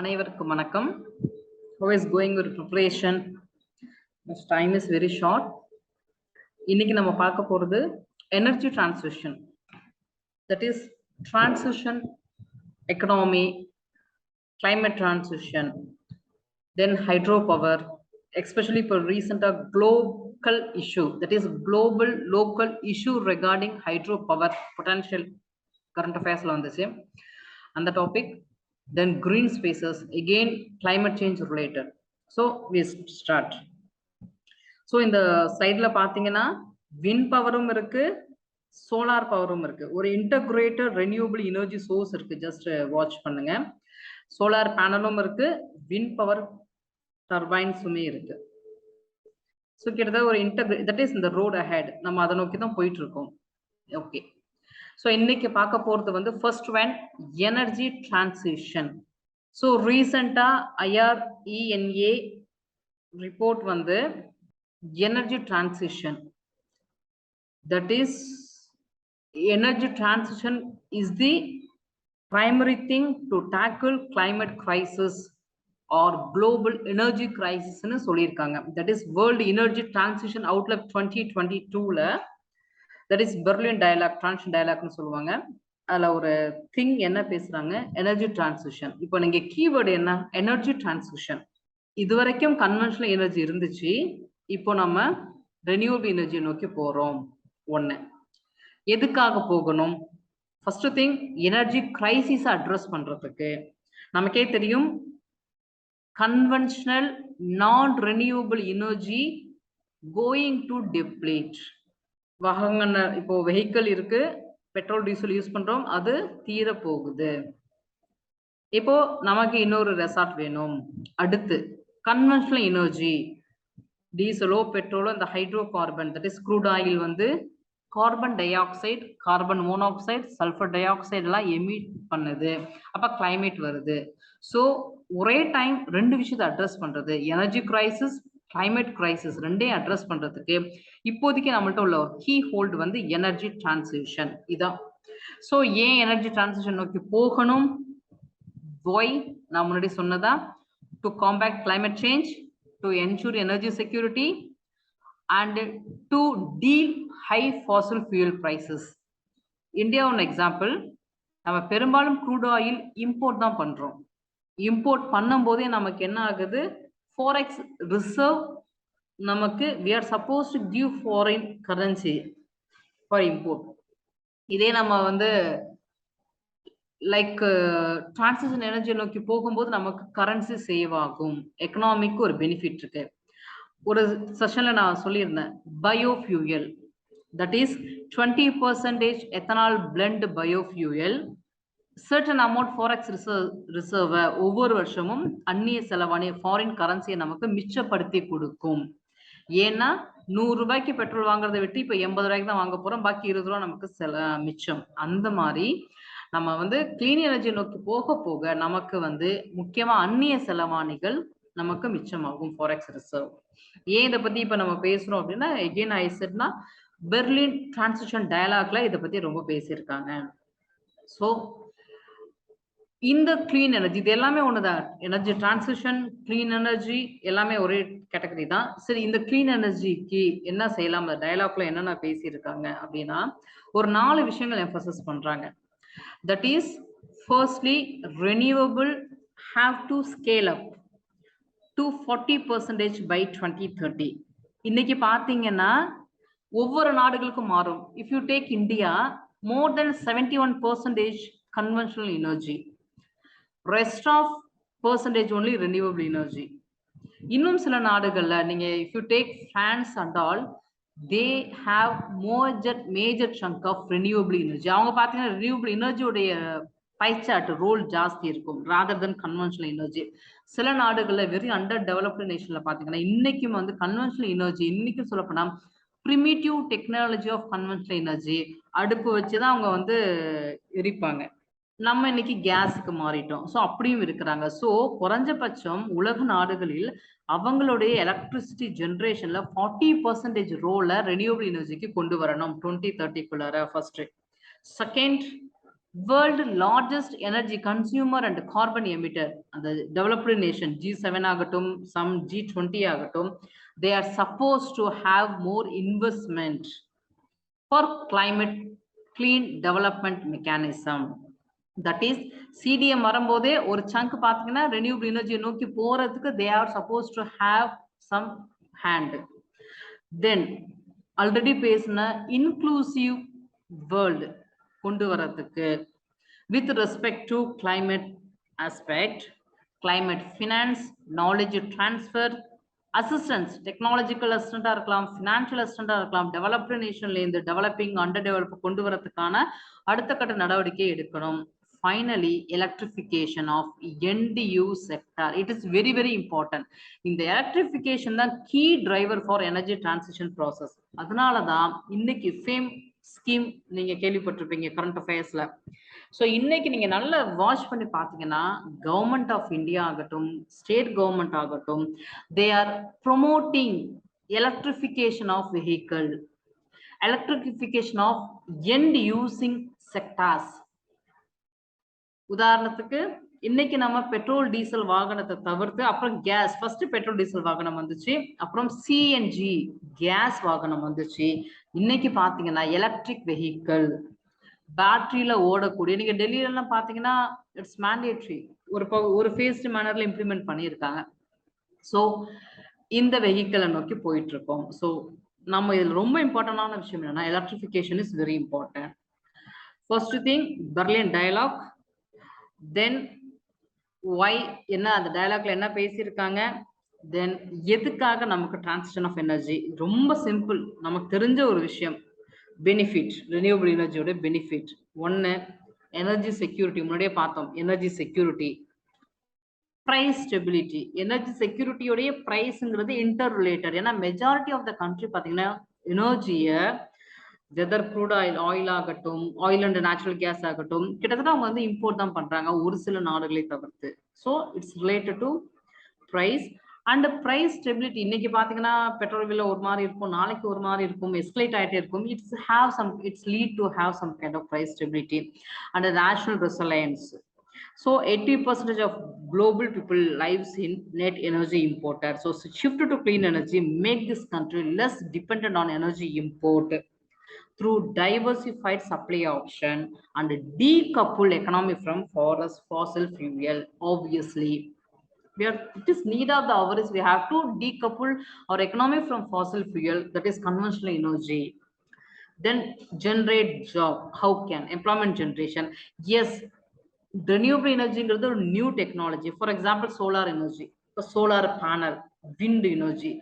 அனைவருக்கும் வணக்கம். How is going with preparation? This time is very short. இன்னைக்கு நம்ம பார்க்க போறது energy transition. That is transition economy, climate transition, then hydropower, especially for recent global issue. That is global local issue regarding hydropower potential current affairs on the same and the topic. Then green spaces, again climate change related. So we start. So in the side la pathina wind power irukku, solar power irukku, or integrated renewable energy source irukku. Just watch pannunga. Solar panelum irukku, wind power turbines ume irukku. So kedha or integrate, that is in the road ahead. Nama adha nokki dhaan poitu irukom. Okay. So இன்னைக்கு பார்க்க போறது வந்து first one energy transition. So recent-ஆ IRENA report வந்து energy transition. That is energy transition is the primary thing to tackle climate crisis or global energy crisis னு சொல்லிருக்காங்க. That is World Energy Transition Outlook 2022ல that is Berlin dialogue, transition dialogue னு சொல்லுவாங்க. அதுல ஒரு thing என்ன பேசுறாங்க, energy transition. இப்போ நீங்க கீவேர்டு என்ன, எனர்ஜி டிரான்சிஷன். இது வரைக்கும் கன்வென்ஷனல் எனர்ஜி இருந்துச்சு, இப்போ நம்ம ரெனியூவபிள் எனர்ஜி நோக்கி போறோம். ஒண்ணு, எதுக்காக போகணும்? First thing energy crisis address பண்றதுக்கு. நமக்கே தெரியும் கன்வென்ஷனல் நான் renewable energy going to deplete. வாகன இப்போ வெஹிக்கிள் இருக்கு, பெட்ரோல் டீசல் யூஸ் பண்றோம், அது தீர போகுது. இப்போ நமக்கு இன்னொரு ரெசார்ட் வேணும். அடுத்து கன்வென்ஷனல் எனர்ஜி, டீசலோ பெட்ரோலோ, இந்த hydro carbon that is crude oil வந்து carbon dioxide, carbon monoxide, sulphur dioxide எல்லாம் எமிட் பண்ணுது. அப்ப கிளைமேட் வருது. ஸோ ஒரே டைம் ரெண்டு விஷயத்தை அட்ரஸ் பண்றது, எனர்ஜி கிரைசிஸ், கிளைமேட் கிரைசிஸ் ரெண்டையும் அட்ரஸ் பண்றதுக்கு இப்போதைக்கு நம்மள்ட்ட உள்ள ஒரு கீ ஹோல்டு வந்து எனர்ஜி டிரான்சிஷன். இதான். ஸோ ஏன் எனர்ஜி டிரான்சிஷன் நோக்கி போகணும்? ஒய் நான் முன்னாடி சொன்னதா, to combat climate change, to ensure energy security and to deal high Fazil fuel prices. India one example, நம்ம பெரும்பாலும் க்ரூட் ஆயில் இம்போர்ட் தான் பண்றோம். இம்போர்ட் பண்ணும் போதே நமக்கு என்ன ஆகுது, forex reserve நமக்கு we are supposed to give foreign currency for import. இதே நம்ம வந்து லைக் டிரான்சிஷன் எனர்ஜி நோக்கி போகும்போது நமக்கு கரன்சி சேவ் ஆகும், எக்கனாமிக்கு ஒரு பெனிஃபிட் இருக்கு. ஒரு செஷன்ல நான் சொல்லியிருந்தேன், biofuel that is 20% ethanol blend biofuel certain amount forex reserve ஒவ்வொரு வருஷமும் அந்நிய செலவான ஃபாரின் கரன்சியை நமக்கு மிச்சப்படுத்தி கொடுக்கும். ஏன்னா 100 ரூபாய்க்கு பெட்ரோல் வாங்குறதை விட்டு இப்ப 80 ரூபாய்க்கு தான் வாங்க போறோம், பாக்கி 20 ரூபா நமக்கு மிச்சம். அந்த மாதிரி நம்ம வந்து கிளீன் எனர்ஜி நோக்கி போக போக நமக்கு வந்து முக்கியமா அந்நிய செலவாணிகள் நமக்கு மிச்சமாகும், ஃபாரெக்ஸ் ரிசர்வ். ஏன் இதை பத்தி இப்ப நம்ம பேசுறோம் அப்படின்னா, எகெயின் ஐ செட்னா பெர்லின் டிரான்சிஷன் டயலாக்ல இதை பத்தி ரொம்ப பேசியிருக்காங்க. ஸோ இந்த கிளீன் எனர்ஜி இது எல்லாமே ஒண்ணுதான், எனர்ஜி டிரான்சிஷன், கிளீன் எனர்ஜி எல்லாமே ஒரே கேட்டகரி தான். சரி, இந்த கிளீன் எனர்ஜிக்கு என்ன செய்யலாம், டயலாக்ல என்னென்ன பேசியிருக்காங்க அப்படின்னா, ஒரு 4 விஷயங்கள் எம்பசஸ் பண்றாங்க. That is firstly renewable have to scale up to 40% by 2030. இன்னைக்கு பாத்தீங்கன்னா ஒவ்வொரு நாடுகளுக்கும் மாறும். If you take India, more than 71% conventional energy, rest of percentage only renewable energy. இன்னும் சில நாடுகள்ல நீங்க if you take France and all, they have major chunk of renewable energy. அவங்க பாத்தீங்கன்னா renewable energy உடைய pie chart ரோல் ஜாஸ்தி இருக்கும் rather than conventional energy. சில நாடுகள்ல வெரி அண்டர் டெவலப்டு நேஷன்ல பாத்தீங்கன்னா இன்னைக்கும் வந்து கன்வென்ஷனல் எனர்ஜி, இன்னைக்கும் சொல்லப்போனா primitive technology of conventional energy, அடுப்பு வச்சுதான் அவங்க வந்து எரிப்பாங்க. நம்ம இன்னைக்கு கேஸுக்கு மாறிட்டோம். ஸோ அப்படியும் இருக்கிறாங்க. ஸோ குறைஞ்சபட்சம் உலக நாடுகளில் அவங்களுடைய எலக்ட்ரிசிட்டி ஜென்ரேஷன்ல 40% ரோல ரெனியூவபிள் எனர்ஜிக்கு கொண்டு வரணும் 2030குள்ளார. First. Second, World largest energy consumer and carbon emitter, the developed nation G7 ஆகட்டும், some G20 ஆகட்டும், they are supposed to have more investment for climate clean development mechanism. That is, CDM வரும்போதே ஒரு chunk பார்த்தீங்கன்னா renewable energy நோக்கி போறதுக்கு they are supposed to have some hand. Then already பேசின inclusive world கொண்டு வரதுக்கு with respect to climate aspect, climate finance, knowledge transfer, assistance, technological assistant இருக்கலாம், financial assistant இருக்கலாம், developed nationல இந்த developing underdeveloped கொண்டு வரதுக்கான அடுத்த கட்ட நடவடிக்கை எடுக்கணும். Finally, electrification of end use sector. It is very, very important. In the electrification, the key driver for energy transition process. அதனால தான் இன்னைக்கு FAME scheme நீங்க கேள்விப்பட்டிருப்பீங்க current affairsல. ஸோ இன்னைக்கு நீங்க நல்லா வாட்ச் பண்ணி பார்த்தீங்கன்னா கவர்மெண்ட் ஆஃப் இந்தியா ஆகட்டும், ஸ்டேட் கவர்மெண்ட் ஆகட்டும், they are promoting electrification of vehicle, electrification of end using sectors. உதாரணத்துக்கு இன்னைக்கு நம்ம பெட்ரோல் டீசல் வாகனத்தை தவிர்த்து அப்புறம் கேஸ், ஃபர்ஸ்ட் பெட்ரோல் டீசல் வாகனம் வந்துச்சு, அப்புறம் சிஎன்ஜி கேஸ் வாகனம் வந்துச்சு. இன்னைக்கு பாத்தீங்கன்னா எலக்ட்ரிக் வெஹிக்கிள், பேட்டரியில ஓடக்கூடிய, நீங்க டெல்லியில எல்லாம் பாத்தீங்கன்னா இட்ஸ் மேண்டேட்ரி, ஒரு ஃபேஸ்ட் மேனர்ல இம்ப்ளிமெண்ட் பண்ணியிருக்காங்க. ஸோ இந்த வெஹிக்கிளை நோக்கி போயிட்டு இருக்கோம். ஸோ நம்ம இதுல ரொம்ப இம்பார்ட்டன்டான விஷயம் என்னன்னா electrification is very important. First thing Berlin dialogue, then why என்ன அந்த டயலாக்ல என்ன பேசியிருக்காங்க, தென் எதுக்காக நமக்கு டிரான்சிஷன் ஆஃப் எனர்ஜி. ரொம்ப சிம்பிள், நமக்கு தெரிஞ்ச ஒரு விஷயம், பெனிஃபிட், ரினியூவபிள் எனர்ஜியோட பெனிஃபிட். ஒன்னு எனர்ஜி செக்யூரிட்டி, முன்னாடியே பார்த்தோம் energy security. Price stability, energy செக்யூரிட்டியோடைய பிரைஸ்ங்கிறது இன்டர் ரிலேட்டட். ஏன்னா மெஜாரிட்டி ஆஃப் த கண்ட்ரி பார்த்தீங்கன்னா எனர்ஜியை வெதர் க்ரூட் ஆயில் ஆகட்டும், ஆயில் அண்ட் நேச்சுரல் கேஸ் ஆகட்டும், கிட்டத்தட்ட அவங்க வந்து இம்போர்ட் தான் பண்றாங்க ஒரு சில நாடுகளை தவிர்த்து. So it's related to price and price stability. இன்னைக்கு பாத்தீங்கன்னா பெட்ரோல் விலை ஒரு மாதிரி இருக்கும், நாளைக்கு ஒரு மாதிரி இருக்கும், எஸ்கலேட் ஆகிட்டே இருக்கும். It's lead to have some kind of price stability and national resilience. So 80% of global people lives in net energy importer. So shift to clean energy make this country less dependent on energy import through diversified supply option and decouple economy from fossil fuel. Obviously, it is need of the hour is we have to decouple our economy from fossil fuel, that is conventional energy. Then generate job. How can employment generation? Yes, renewable energy is a new technology. For example, solar energy, a solar panel, wind energy,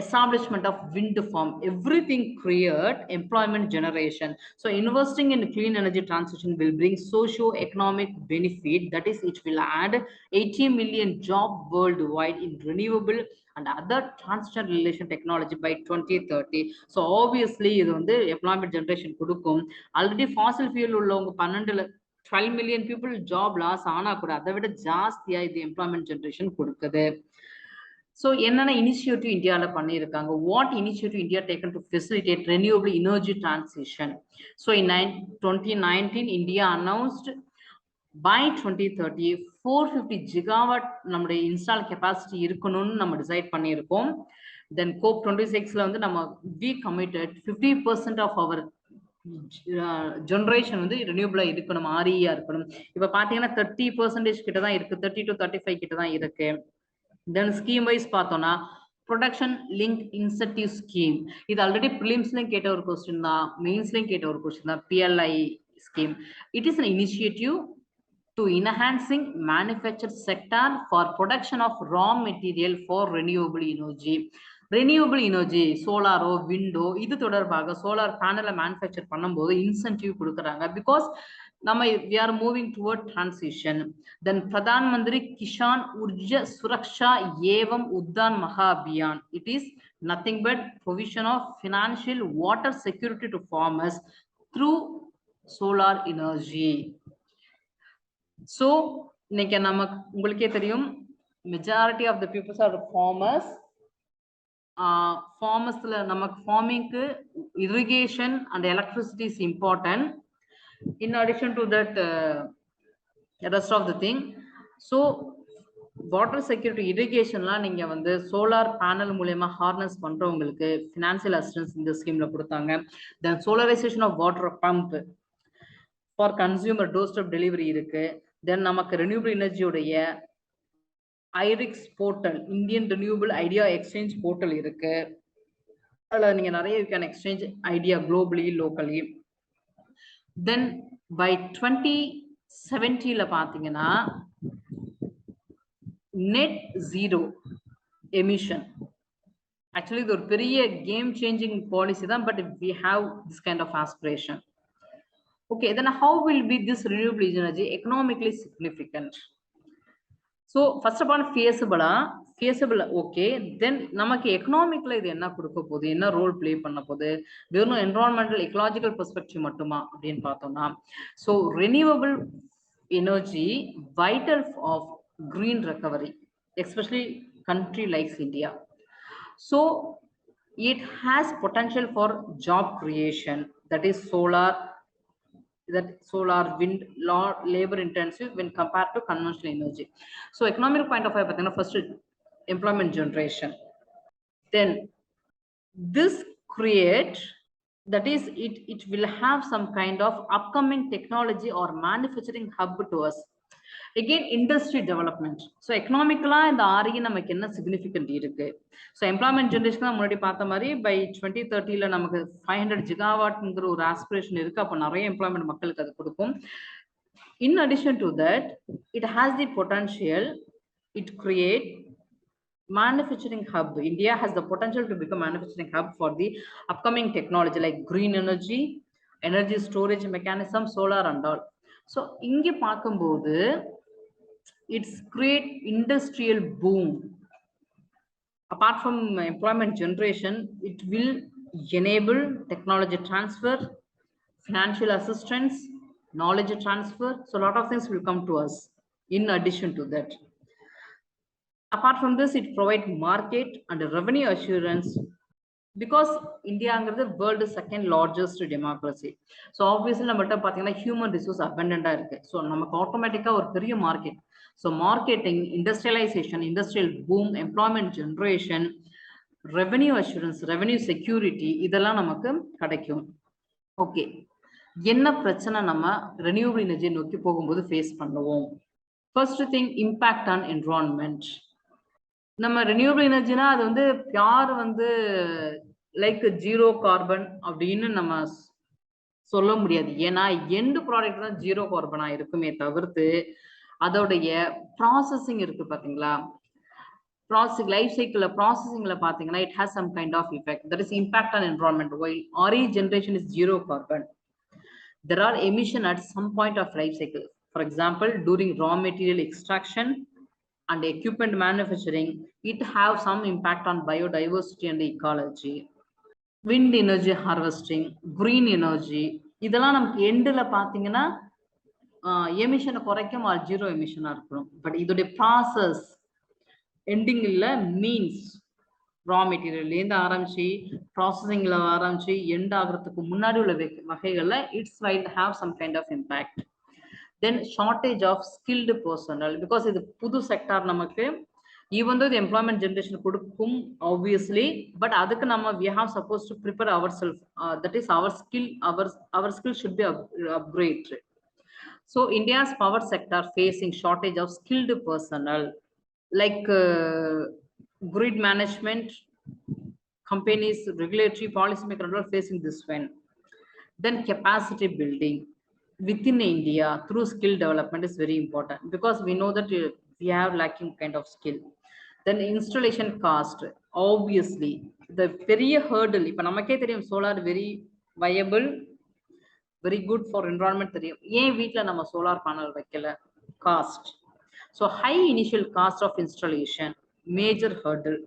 establishment of wind farm, everything create employment generation. So investing in clean energy transition will bring socio-economic benefit. That is, it will add 80 million job worldwide in renewable and other transition relation technology by 2030. So obviously இது வந்து employment generation கொடுக்கும். Already fossil fuel உள்ளவங்க 12 million people job loss ஆனா கூட அதை விட ஜாஸ்தியா இது எம்ப்ளாய்மெண்ட் ஜெனரேஷன் கொடுக்குது. ஸோ என்னென்ன இனிஷியேட்டிவ் இந்தியாவில் பண்ணியிருக்காங்க, what initiative India taken to facilitate renewable energy transition. So in 2019 India announced by 2030 450 gigawatt நம்மளுடைய இன்ஸ்டால் கெப்பாசிட்டி இருக்கணும்னு நம்ம டிசைட் பண்ணியிருக்கோம். தென் COP 26ல வந்து நம்ம we committed 50% of our generation வந்து ரினியூபிளா இருக்கணும், ஆரியா இருக்கணும். இப்ப பாத்தீங்கன்னா 30% கிட்ட தான் இருக்கு, 30 to 35 கிட்ட தான் இருக்கு. தென் ஸ்கீம் வைஸ் பார்த்தோம்னா ப்ரொடக்ஷன் லிங்க் இன்சென்டிவ் ஸ்கீம், இது ஆல்ரெடி ப்ரிலிம்ஸ்லயும் கேட்ட ஒரு கொஸ்டின் தான், மெயின்ஸ்லயும் கேட்ட ஒரு கொஸ்டின் தான். PLI scheme, it is an initiative to enhancing manufacturing sector for production of raw material for renewable energy. Renewable energy, சோலாரோ விண்டோ, இது தொடர்பாக சோலார் பேனலை மேனுஃபேக்சர் பண்ணும்போது இன்சென்டிவ் கொடுக்குறாங்க. பிகாஸ் நம்ம we are moving toward transition. Then Pradhan Mantri Kisan உர்ஜ Suraksha ஏவம் உத்தான் மகா Abhiyan, it is nothing but provision of financial water security to farmers through solar energy. So இன்னைக்கு நமக்கு உங்களுக்கே தெரியும் majority of the peoples are farmers. ஃபார்மர்ஸ்ல நமக்கு ஃபார்மிங்க்கு irrigation and electricity is important. In addition to that, the rest of the thing, so water security இரிகேஷன்லாம் நீங்க வந்து சோலார் பேனல் மூலமா ஹார்னஸ் பண்றவங்களுக்கு ஃபினான்சியல் அசிஸ்டன்ஸ் இந்த ஸ்கீம்ல கொடுத்தாங்க. Then solarisation of water pump for consumer door step delivery இருக்கு. Then நமக்கு ரெனியூபிள் எனர்ஜியோடைய IREX portal, Indian renewable idea exchange portal இருக்கு. அதில் நீங்க நிறைய you can exchange idea globally locally. Then by 2070 பாத்தீங்கன்னா net zero emission. Actually இது ஒரு பெரிய game changing policy தான், but we have this kind of aspiration. Okay, then how will be this renewable energy economically significant? So first of all, feasible okay, then நமக்கு எக்கனாமிக்ல இது என்ன கொடுக்க போகுது, என்ன ரோல் பிளே பண்ண போகுது, வெறும் என்விரான்மெண்டல் எக்கலாஜிக்கல் பெர்ஸ்பெக்டிவ் மட்டுமா அப்படின்னு பார்த்தோம்னா, so renewable energy vital of green recovery, especially country like India. So it has potential for job creation, that is solar, wind, labor intensive when compared to conventional energy. So economic point of view, first employment generation, then this create, that is it will have some kind of upcoming technology or manufacturing hub to us. Again, industry development. So economically இந்த ஆரிய நமக்கு என்ன significant இருக்கு. So employment generation முன்னாடி பார்த்த மாதிரி by 2030 நமக்கு 500 gigawattங்கிற ஒரு aspiration இருக்கு. அப்ப நிறைய employment மக்களுக்கு அது கொடுக்கும். In addition to that, it has the potential, it create manufacturing hub. India has the potential to become manufacturing hub for the upcoming technology like green energy, energy storage mechanism, solar and all. So இங்க பார்க்கும்போது it's create industrial boom. Apart from employment generation, it will enable technology transfer, financial assistance, knowledge transfer. So a lot of things will come to us in addition to that. Apart from this, it provides market and revenue assurance, because India is the world's second largest democracy. So obviously நம்மட்ட பாத்தீங்கன்னா human resource abundant இருக்கு. So நமக்கு ஆட்டோமேட்டிக்கா ஒரு பெரிய market. So marketing, industrialization, industrial boom, employment generation, revenue assurance, revenue security, இதெல்லாம் நமக்கு கிடைக்கும். ஓகே, என்ன பிரச்சனை நம்ம renewable energy நோக்கி போகும்போது ஃபேஸ் பண்ணுவோம்? First thing, impact on environment. நம்ம renewable energy அது வந்து பியார் வந்து லைக் ஜீரோ கார்பன் அப்படின்னு நம்ம சொல்ல முடியாது. ஏன்னா எண்ட் ப்ராடக்ட் தான் ஜீரோ கார்பனா இருக்குமே தவிர்த்து அதோடைய ப்ராசஸிங் இருக்கு பாத்தீங்களா, ப்ராசஸிங் லைஃப் சைக்கிள் ப்ராசஸிங்ல பாத்தீங்கன்னா it has some kind of effect, that is impact on environment. while RE generation is zero carbon, there are emission at some point of life cycle. For example, during raw material extraction and equipment manufacturing, it have some impact on biodiversity and ecology. Wind energy harvesting, green energy, இதெல்லாம் நமக்கு எண்ட்ல பாத்தீங்கன்னா எமிஷனை குறைக்கும், zero எமிஷனா இருக்கணும். But இதோடைய process ending இல்ல, means raw மெட்டீரியல்ல இருந்து ஆரம்பிச்சு ப்ராசஸிங்ல ஆரம்பிச்சு எண்ட் ஆகிறதுக்கு முன்னாடி உள்ள வகைகள்ல it's will have some kind of impact. Then shortage of skilled personnel, because இது புது செக்டார் நமக்கு, even though the employment generation கொடுக்கும் obviously, but அதுக்கு நம்ம we have supposed to prepare ourselves, that is our skill should be upgraded. So India's power sector facing shortage of skilled personnel, like grid management companies, regulatory policy maker facing this one. Then capacity building within India through skill development is very important, because we know that we have lacking kind of skill. Then installation cost, obviously the very hurdle. Ipa namakke theriyum solar very viable, very good for environment theriyum, yen veetla nama solar panel vekkala, cost. So high initial cost of installation, major hurdle.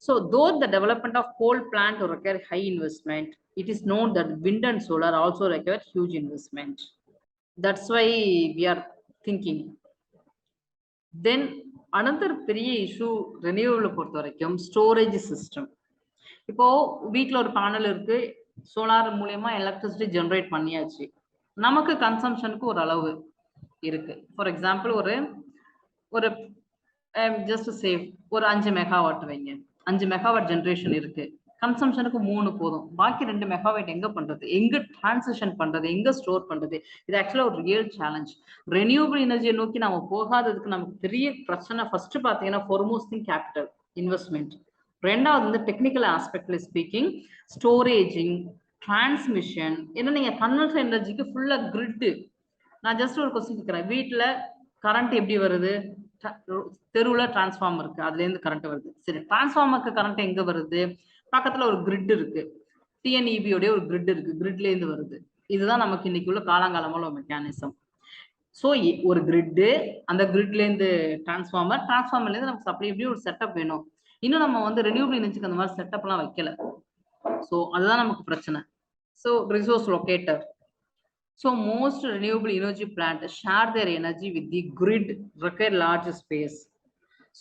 So though the development of coal plant will require high investment, it is known that wind and solar also require huge investment. That's why we are thinking. Then another பெரிய issue renewable பொறுத்த வரைக்கும் storage system. இப்போ வீட்டில் ஒரு panel இருக்கு, solar மூலமா electricity generate பண்ணியாச்சு. நமக்கு கன்சம்ஷனுக்கு ஒரு அளவு இருக்கு. ஃபார் எக்ஸாம்பிள் ஒரு ஒரு ஜஸ்ட் சேவ் ஒரு 5 மெகாவாட் வைங்க, 5 மெகாவாட் ஜென்ரேஷன் இருக்கு, கன்சம்ஷனுக்கு 3 போதும், பாக்கி 2 மெகாவாட் எங்க பண்றது, எங்க டிரான்சிஷன் பண்றது, எங்க ஸ்டோர் பண்றது? இது ஆக்சுவலா ஒரு ரியல் சேலஞ்ச். ரெனியூபிள் எனர்ஜியை நோக்கி நம்ம போகாததுக்கு நமக்கு பெரிய பிரச்சனை ஃபர்ஸ்ட் பாத்தீங்கன்னா ஃபோர்மோஸ்ட் திங் கேபிட்டல் இன்வெஸ்ட்மெண்ட். ரெண்டாவது வந்து டெக்னிக்கல் ஆஸ்பெக்ட்ல ஸ்பீக்கிங், ஸ்டோரேஜிங், டிரான்ஸ்மிஷன். ஏன்னா நீங்க கன்வென்ஷனல் எனர்ஜிக்கு ஃபுல்லா கிரிட். நான் ஜஸ்ட் ஒரு கொஸ்டின் கேட்கிறேன், வீட்டுல கரண்ட் எப்படி வருது? தெருவுல டிரான்ஸ்ஃபார்மர் இருக்கு, அதுல இருந்து கரண்ட் வருது. சரி, டிரான்ஸ்ஃபார்மருக்கு கரண்ட் எங்க வருது? பக்கத்துல ஒரு கிரிட் இருக்கு, டிஎன்இபியோட ஒரு கிரிட் இருக்கு, கிரிட்ல இருந்து வருது. இதுதான் நமக்கு இன்னைக்கு உள்ள காலங்காலமான ஒரு மெக்கானிசம். ஸோ ஒரு கிரிட்டு, அந்த கிரிட்ல இருந்து டிரான்ஸ்ஃபார்மர்ல இருந்து நமக்கு சப்ளை, இப்படி ஒரு செட்டப் வேணும். இன்னும் நம்ம வந்து ரெனியூபிள் எனர்ஜிக்கு அந்த மாதிரி செட்டப் எல்லாம் வைக்கல. ஸோ அதுதான் நமக்கு பிரச்சனை. So resource locator. So most renewable energy plants share their energy with the grid, require large space.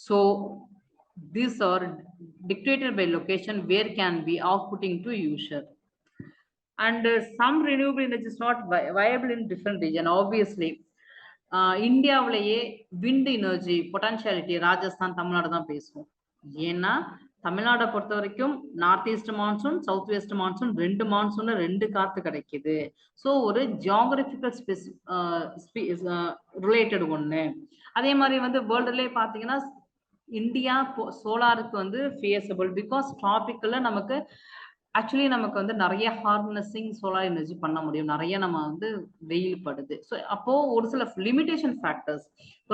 So these are dictated by location where can be outputting to user. And some renewable energy is not viable in different region. Obviously, இந்தியாவிலேயே wind energy potentiality Rajasthan, Tamil Nadu தான் பேசுவோம். ஏன்னா தமிழ்நாடை பொறுத்த வரைக்கும் north east monsoon, south west monsoon, 2 மான்சூன்ல 2 காத்து கிடைக்குது. ஸோ ஒரு ஜியாகிரபிக்கல் ரிலேட்டட் ஒண்ணு. அதே மாதிரி வந்து வேர்ல்டுலேயே பார்த்தீங்கன்னா இந்தியா சோலாருக்கு வந்து ஃபேஸபிள், பிகாஸ் டாபிக்ல நமக்கு ஆக்சுவலி நமக்கு வந்து நிறைய ஹார்னஸிங் சோலார் எனர்ஜி பண்ண முடியும், நிறைய நம்ம வந்து வெயில் படுது. ஸோ அப்போ ஒரு சில லிமிடேஷன் ஃபேக்டர்ஸ்,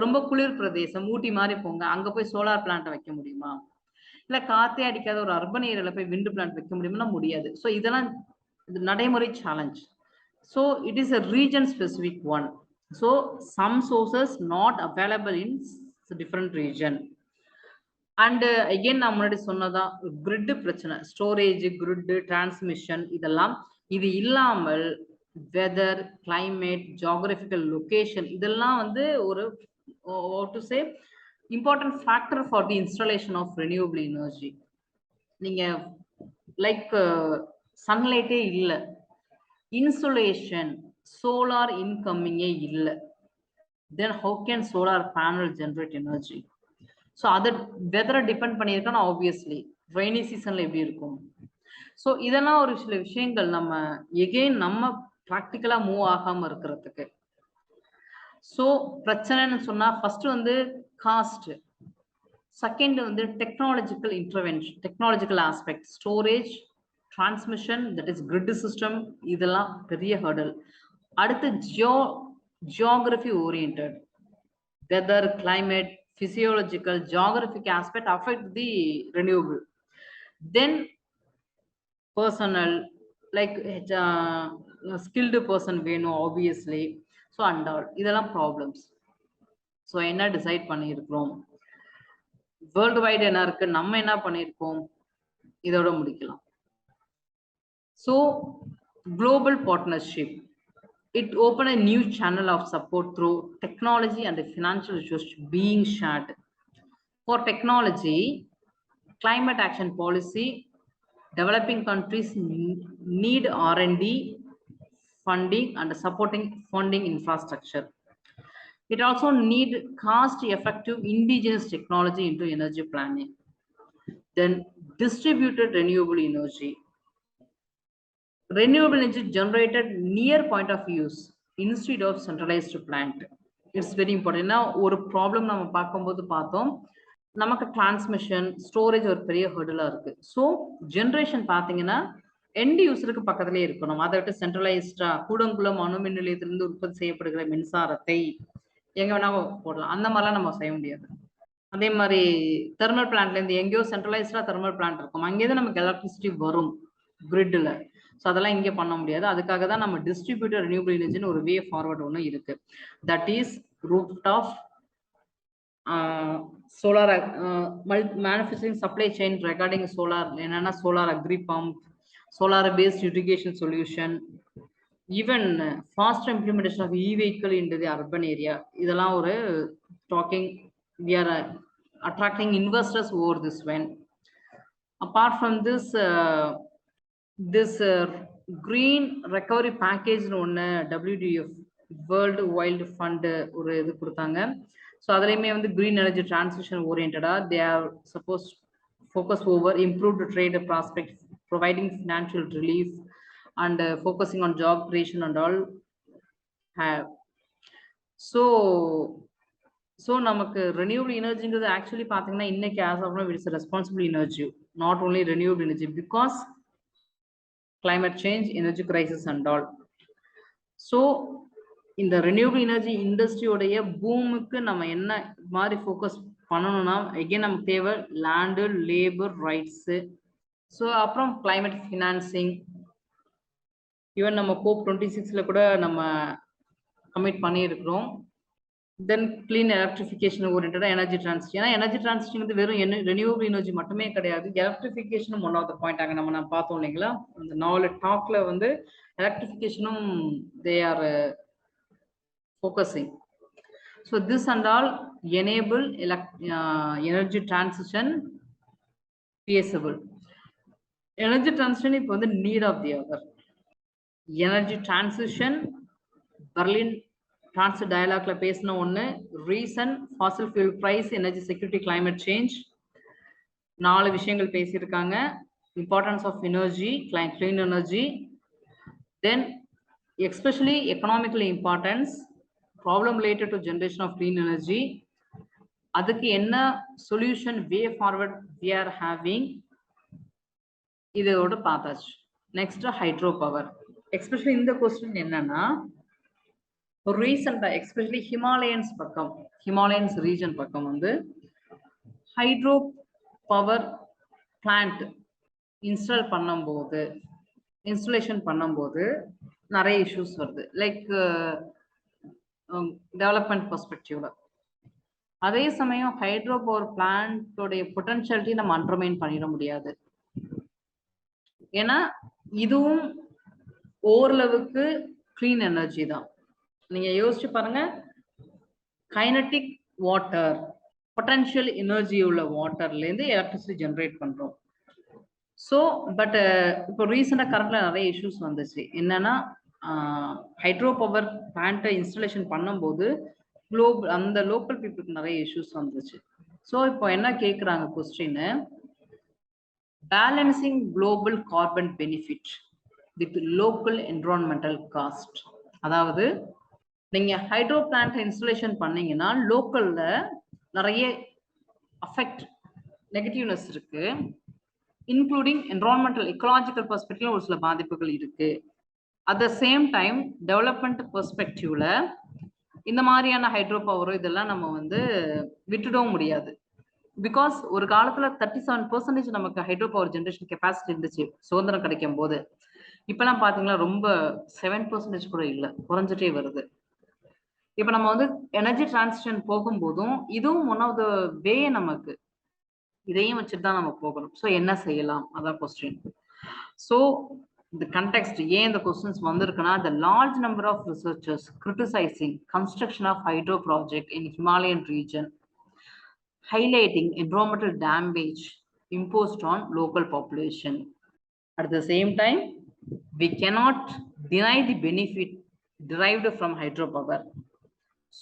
ரொம்ப குளிர் பிரதேசம் ஊட்டி மாதிரி போங்க, அங்க போய் சோலார் பிளான்ட் வைக்க முடியுமா? இல்ல காத்தே அடிக்காத ஒரு அர்பன் ஏரியால போய் விண்ட் பிளான்ட் வைக்க முடியும்னா முடியாது. ஸோ இதெல்லாம் நடைமுறை challenge. So it is a region specific one. So some sources not available in different region. And again நான் முன்னாடி சொன்னதான் கிரிட் பிரச்சனை, ஸ்டோரேஜ், கிரிட், டிரான்ஸ்மிஷன், இதெல்லாம். இது இல்லாமல் வெதர், கிளைமேட், ஜியோகிராபிக்கல் லொகேஷன், இதெல்லாம் வந்து ஒரு to say important factor for the installation of renewable energy. நீங்க லைக் சன்லைட்டே இல்லை, இன்சுலேஷன், சோலார் இன்கமிங்கே இல்லை, then how can solar panel generate energy? So அதை வெதரை டிபெண்ட் பண்ணியிருக்கோன்னா ஆப்வியஸ்லி ரெய்னி சீசன்ல எப்படி இருக்கும்? ஸோ இதெல்லாம் ஒரு சில விஷயங்கள் நம்ம எகெயின் நம்ம ப்ராக்டிக்கலா மூவ் ஆகாம இருக்கிறதுக்கு. ஸோ பிரச்சனைன்னு சொன்னா ஃபர்ஸ்ட் வந்து காஸ்ட், செகண்ட் வந்து technological intervention, technological aspect, storage, transmission, that is grid system, இதெல்லாம் பெரிய ஹர்டல். அடுத்து geography oriented, weather, climate, physiological, geographic aspect affect the renewable. Then personal, like skilled person வேணும் obviously. So and all இதெல்லாம் problems. So என்ன decide பண்ணியிருக்கிறோம், world wide என்ன இருக்கு, நம்ம என்ன பண்ணியிருக்கோம், இதோட முடிக்கலாம். So global partnership, it opened a new channel of support through technology and the financial resources being shared. For technology, climate action policy, developing countries need R&D funding and supporting funding infrastructure. It also need cost-effective indigenous technology into energy planning. Then distributed renewable energy. Renewable energy generated near point of use instead of centralized plant. It's very important. Now ஒரு problem நம்ம பார்க்கும்போது பார்த்தோம், நமக்கு transmission, storage ஒரு பெரிய ஹர்டலா இருக்கு. So generation பார்த்தீங்கன்னா end யூசருக்கு பக்கத்திலே இருக்கணும். அதை விட்டு சென்ட்ரலைஸ்டா கூடங்குளம் அணுமின் நிலையத்திலிருந்து உற்பத்தி செய்யப்படுகிற மின்சாரத்தை எங்க வேணா போடலாம், அந்த மாதிரிலாம் நம்ம செய்ய முடியாது. அதே மாதிரி தெர்மல் பிளான்ட்ல இருந்து எங்கேயோ சென்ட்ரலைஸ்டா தெர்மல் பிளான்ட் இருக்கும், அங்கேயே நமக்கு எலக்ட்ரிசிட்டி வரும் கிரிட்ல. ஸோ அதெல்லாம் இங்கே பண்ண முடியாது. அதுக்காக தான் நம்ம டிஸ்ட்ரிபியூட்டர் ரெனியூபிள் எனர்ஜின்னு ஒரு வே ஃபார்வர்ட் ஒன்று இருக்கு. That is roof top solar manufacturing supply chain regarding solar, என்னன்னா solar agri pump, solar based irrigation solution, even fast implementation of e vehicle in the urban area. இதெல்லாம் ஒரு talking, we are attracting investors over this one. Apart from this, this green recovery package ஒன்னு WWF World Wild Fund ஒரு இது கொடுத்தாங்க. So அதுலேயுமே வந்து green energy transition oriented they are supposed focus over improved trade prospects, providing financial relief and focusing on job creation and all have. So நமக்கு renewable energy actually பார்த்தீங்கன்னா இன்னைக்கு as of now it is a responsible energy, not only renewable energy, because climate change, energy crisis and all. So இந்த renewable energy industry உடைய பூமுக்கு நம்ம என்ன மாதிரி focus பண்ணணும்னா again நமக்கு தேவை land, labor rights. ஸோ அப்புறம் climate financing, ஈவன் நம்ம COP26ல கூட நம்ம கமிட் பண்ணியிருக்கிறோம். தென் கிளீன் எலக்ட்ரிஃபிகேஷன் ஓரியன்டா எனர்ஜி டிரான்சிஷன். ஏன்னா எனர்ஜி டிரான்சிஷன் வந்து வெறும் ரெனியூவபிள் எனர்ஜி மட்டுமே கிடையாது, எலக்ட்ரிஃபிகேஷனும் ஒன் ஆஃப் த பாயிண்ட் அங்கே நம்ம பார்த்தோம் இல்லைங்களா. அந்த 4 டாக்ல வந்து எலக்ட்ரிஃபிகேஷனும் they are focusing. So this and all enable energy transition feasible. Energy transition இப்போ வந்து need of the hour. Energy transition Berlin transit டயலாக்ல பேசின ஒன்று, reason fossil fuel price, energy security, climate change, 4 விஷயங்கள் பேசியிருக்காங்க. Importance of energy, clean energy, then especially economically importance, problem related to generation of clean energy, அதுக்கு என்ன solution way forward we are having, இதோட பார்த்தாச்சு. Next hydro power. Especially இந்த question என்னன்னா, ரீசெண்டா especially Himalayans பக்கம், ஹிமாலயன்ஸ் ரீஜன் பக்கம் வந்து ஹைட்ரோ பவர் பிளான்ட் இன்ஸ்டலேஷன் பண்ணும்போது நிறைய இஷ்யூஸ் வருது. லைக் டெவலப்மெண்ட் பெர்ஸ்பெக்டிவ்ல. அதே சமயம் ஹைட்ரோ பவர் பிளான்டோடைய பொட்டன்ஷியாலிட்டி நம்ம அண்டர்மைன் பண்ணிட முடியாது. ஏன்னா இதுவும் ஓரளவுக்கு கிளீன் எனர்ஜி தான். நீங்க யோசிச்சு பாருங்க, கைனட்டிக் வாட்டர், பொட்டன்ஷியல் எனர்ஜி உள்ள வாட்டர்ல இருந்து எலக்ட்ரிசிட்டி ஜென்ரேட் பண்றோம். ஸோ பட் இப்போ ரீசெண்டாக கரண்ட்ல நிறைய இஷ்யூஸ் வந்துச்சு. என்னன்னா ஹைட்ரோ பவர் பிளான்ட்டை இன்ஸ்டலேஷன் பண்ணும்போது அந்த லோக்கல் பீப்புளுக்கு நிறைய இஷ்யூஸ் வந்துச்சு. ஸோ இப்போ என்ன கேட்குறாங்க question, balancing global carbon benefit with local environmental cost. அதாவது நீங்க ஹைட்ரோ பிளான்ட் இன்ஸ்டலேஷன் பண்ணீங்கன்னா லோக்கல்ல நிறைய அஃபெக்ட், நெகட்டிவ்னஸ் இருக்கு, இன்க்ளூடிங் என்விரான்மெண்டல் எக்கலாஜிக்கல் பெர்ஸ்பெக்டிவ்ல ஒரு சில பாதிப்புகள் இருக்கு. At the same time development பெர்ஸ்பெக்டிவ்ல இந்த மாதிரியான ஹைட்ரோ பவரோ இதெல்லாம் நம்ம வந்து விட்டுடவும் முடியாது. பிகாஸ் ஒரு காலத்துல 37% நமக்கு ஹைட்ரோ பவர் ஜென்ரேஷன் கெப்பாசிட்டி இருந்துச்சு சுதந்திரம் கிடைக்கும் போது. இப்பெல்லாம் பாத்தீங்கன்னா ரொம்ப 7% கூட இல்லை, குறைஞ்சிட்டே வருது. இப்ப நம்ம வந்து எனர்ஜி டிரான்சிஷன் போகும்போதும் இதுவும் ஒன் ஆஃப் த வே, நமக்கு இதையும் வச்சுட்டு தான் நம்ம போகணும். ஸோ என்ன செய்யலாம், அதான் கொஸ்டின். ஸோ இந்த கண்டெக்ஸ்ட் ஏன் இந்த கொஸ்டின்ஸ் வந்திருக்குன்னா, the large number of researchers criticizing construction of hydro project in Himalayan region, highlighting environmental damage imposed on local population. At the same time, we cannot deny the benefit derived from hydropower.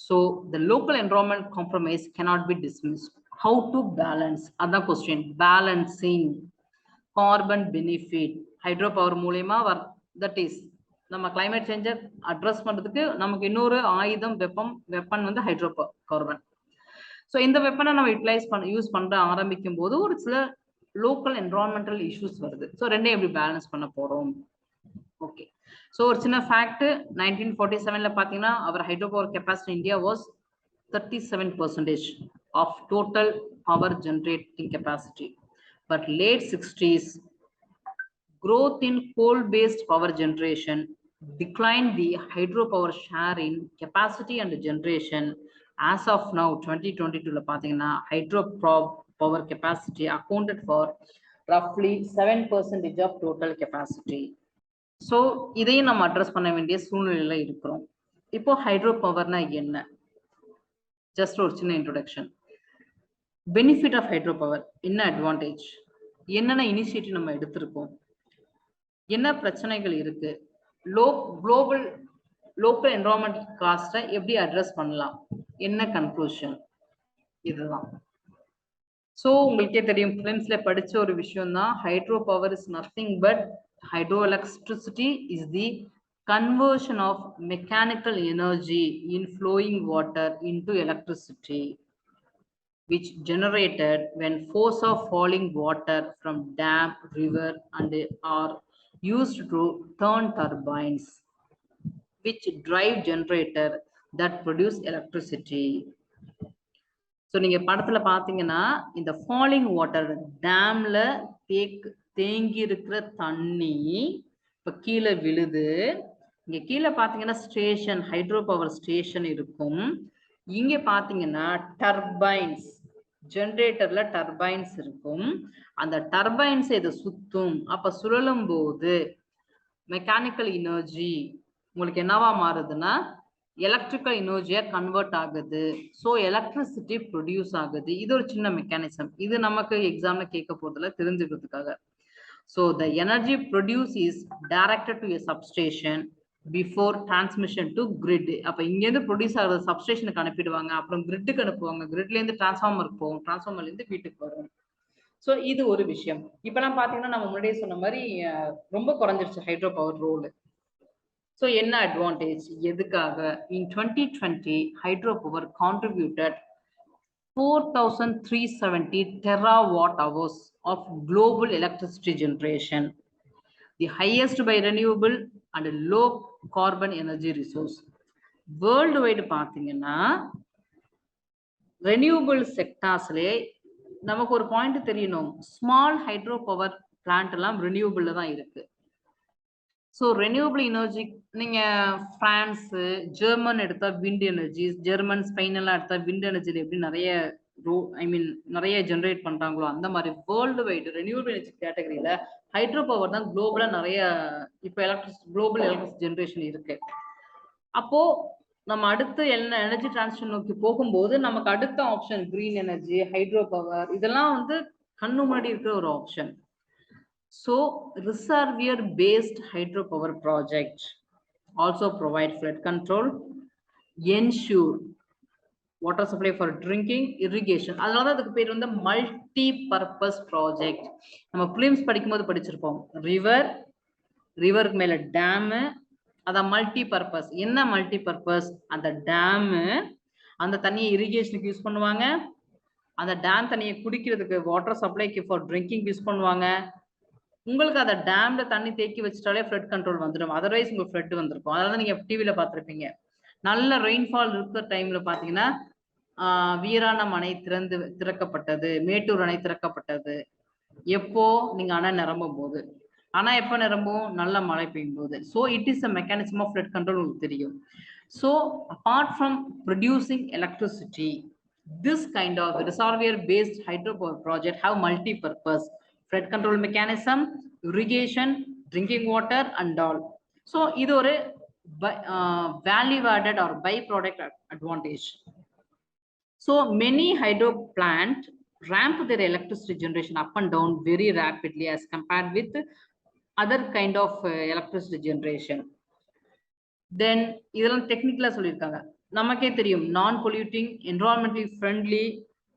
So the local environment compromise cannot be dismissed. How to balance? Other question, balancing carbon benefit hydropower மூலமா that is நம்ம climate change address பண்றதுக்கு நமக்கு இன்னொரு ஆயுதம் weapon வந்து hydro carbon. So இந்த வெப்பனை நம்ம use பண்ண ஆரம்பிக்கும் போது ஒரு சில லோக்கல் என்விரான்மெண்டல் இஷ்யூஸ் வருது. ஸோ ரெண்டையும் எப்படி பேலன்ஸ் பண்ண போறோம்? ஓகே, ஸோ ஒரு சின்ன ஃபேக்ட், 1947ல பார்த்தீங்கன்னா அவர் hydro power capacity India was 37% of total power generating capacity. But late 60s growth in coal-based power generation declined the hydropower share in capacity and generation. As of now 2022ல பார்த்தீங்கன்னா hydro power capacity accounted for roughly 7% of total capacity. So இதையும் நம்ம address பண்ண வேண்டிய சூழ்நிலையில இருக்கிறோம். இப்போ hydro பவர்னா என்ன, just ஒரு சின்ன introduction. Benefit of hydro power என்ன, அட்வான்டேஜ் என்னென்ன, இனிஷியேட்டிவ் நம்ம எடுத்திருக்கோம். என்ன பிரச்சனைகள் இருக்கு, குளோபல் லோக்கல் என்விரான்மெண்ட் காஸ்ட்டை எப்படி அட்ரஸ் பண்ணலாம், என்ன கன்க்ளூஷன், இதுதான். ஸோ உங்களுக்கே தெரியும், ஃபிலிம்ஸ்ல படிச்ச ஒரு விஷயம் தான், hydro power is nothing but hydro electricity is the conversion of mechanical energy in flowing water into electricity, which generated when force of falling water from dam, river and are used to turn turbines which drive generator that produce electricity. So நீங்க படத்துல பாத்தீங்கன்னா இந்த falling water டேம்ல தேங்கி இருக்கிற தண்ணி இப்ப கீழே விழுது. இங்க கீழே பாத்தீங்கன்னா ஸ்டேஷன், ஹைட்ரோ பவர் ஸ்டேஷன் இருக்கும். இங்க பாத்தீங்கன்னா டர்பைன்ஸ், ஜெனரேட்டர்ல டர்பைன்ஸ் இருக்கும். அந்த டர்பைன்ஸ் இதை சுத்தும். அப்ப சுழலும் போது மெக்கானிக்கல் எனர்ஜி உங்களுக்கு என்னவா மாறுதுன்னா எலக்ட்ரிக்கல் எனர்ஜியா கன்வெர்ட் ஆகுது. ஸோ எலக்ட்ரிசிட்டி ப்ரொடியூஸ் ஆகுது. இது ஒரு சின்ன மெக்கானிசம். இது நமக்கு எக்ஸாம்ல கேட்க போறதுல தெரிஞ்சுக்கிறதுக்காக. So the energy produce is directed to a substation before transmission to grid. அப்ப இங்கேருந்து ப்ரொடியூஸ் ஆகுது சப்ஸ்டேஷனுக்கு அனுப்பிடுவாங்க, அப்புறம் கிரிட்டுக்கு அனுப்புவாங்க, கிரிட்ல இருந்து டிரான்ஸ்ஃபார்மருக்கு போகும், டிரான்ஸ்ஃபார்மர்ல இருந்து வீட்டுக்கு வரும். ஸோ இது ஒரு விஷயம். இப்பெல்லாம் பாத்தீங்கன்னா நம்ம முன்னாடியே சொன்ன மாதிரி ரொம்ப குறைஞ்சிருச்சு ஹைட்ரோ பவர் ரோல். ஸோ என்ன அட்வான்டேஜ், எதுக்காக? இன் 2020 hydro power contributed 4,370 terawatt hours of global electricity generation, the highest by renewable and low carbon energy resource. World wide பார்த்தீங்கன்னா ரெனியூபிள் செக்டார்ஸ்லே நமக்கு ஒரு பாயிண்ட் தெரியணும், ஸ்மால் ஹைட்ரோ பவர் பிளான்ட் எல்லாம் ரெனியூபிள்ல தான் இருக்கு. So renewable energy நீங்க பிரான்ஸ், ஜெர்மன் எடுத்தா wind energy, German, Spain எல்லாம் எடுத்தா விண்ட் எனர்ஜியில் எப்படி நிறைய நிறைய ஜென்ரேட் பண்றாங்களோ அந்த மாதிரி வேர்ல்டு வைடு ரெனியூபிள் எனர்ஜி கேட்டகரியில ஹைட்ரோ பவர் தான் குளோபலா நிறைய இப்போ குளோபல் எலக்ட்ரிசிட்டி ஜென்ரேஷன் இருக்கு. அப்போ நம்ம அடுத்து என்ன எனர்ஜி டிரான்சிஷன் நோக்கி போகும்போது நமக்கு அடுத்த option green energy, hydro power, இதெல்லாம் வந்து கண்ணு முன்னாடி இருக்கிற ஒரு option. So reservoir based hydropower project also provide flood control, ensure water supply for drinking, irrigation. அதனால அதுக்கு பேர் வந்து மல்டி பர்பஸ் ப்ராஜெக்ட். நம்ம பிலிம்ஸ் படிக்கும்போது படிச்சிருப்போம், ரிவருக்கு மேல டேம், அதான் மல்டி பர்பஸ். என்ன மல்டி பர்பஸ்? அந்த டேம் அந்த தண்ணியை இரிகேஷனுக்கு யூஸ் பண்ணுவாங்க, அந்த டேம் தண்ணியை குடிக்கிறதுக்கு வாட்டர் சப்ளைக்கு ஃபார் ட்ரிங்கிங் யூஸ் பண்ணுவாங்க. உங்களுக்கு அந்த டேம்ல தண்ணி தேக்கி வச்சுட்டாலே ஃப்ளட் கண்ட்ரோல் வந்துடும், அதர்வைஸ் உங்களுக்கு ஃப்ளட் வந்திருக்கும். அதனால நீங்க டிவியில பார்த்துருப்பீங்க, நல்ல ரெயின்ஃபால் இருக்கிற டைம்ல பாத்தீங்கன்னா வீராணம் அணை திறக்கப்பட்டது, மேட்டூர் அணை திறக்கப்பட்டது. எப்போ? நீங்க அணை நிரம்பும் போது. ஆனா எப்போ நிரம்பும்? நல்ல மழை பெய்யும் போது. So it is a mechanism of flood control உங்களுக்கு தெரியும். So apart from producing electricity, this kind of reservoir based hydropower project have multi-purpose flood control mechanism, irrigation, drinking water and all. So இது ஒரு value added or byproduct advantage. So many hydro plant ramp their electricity generation up and down very rapidly as compared with other kind of electricity generation. Then இதெல்லாம் டெக்னிக்கலா சொல்லியிருக்காங்க, நமக்கே தெரியும். Non polluting, environmentally friendly,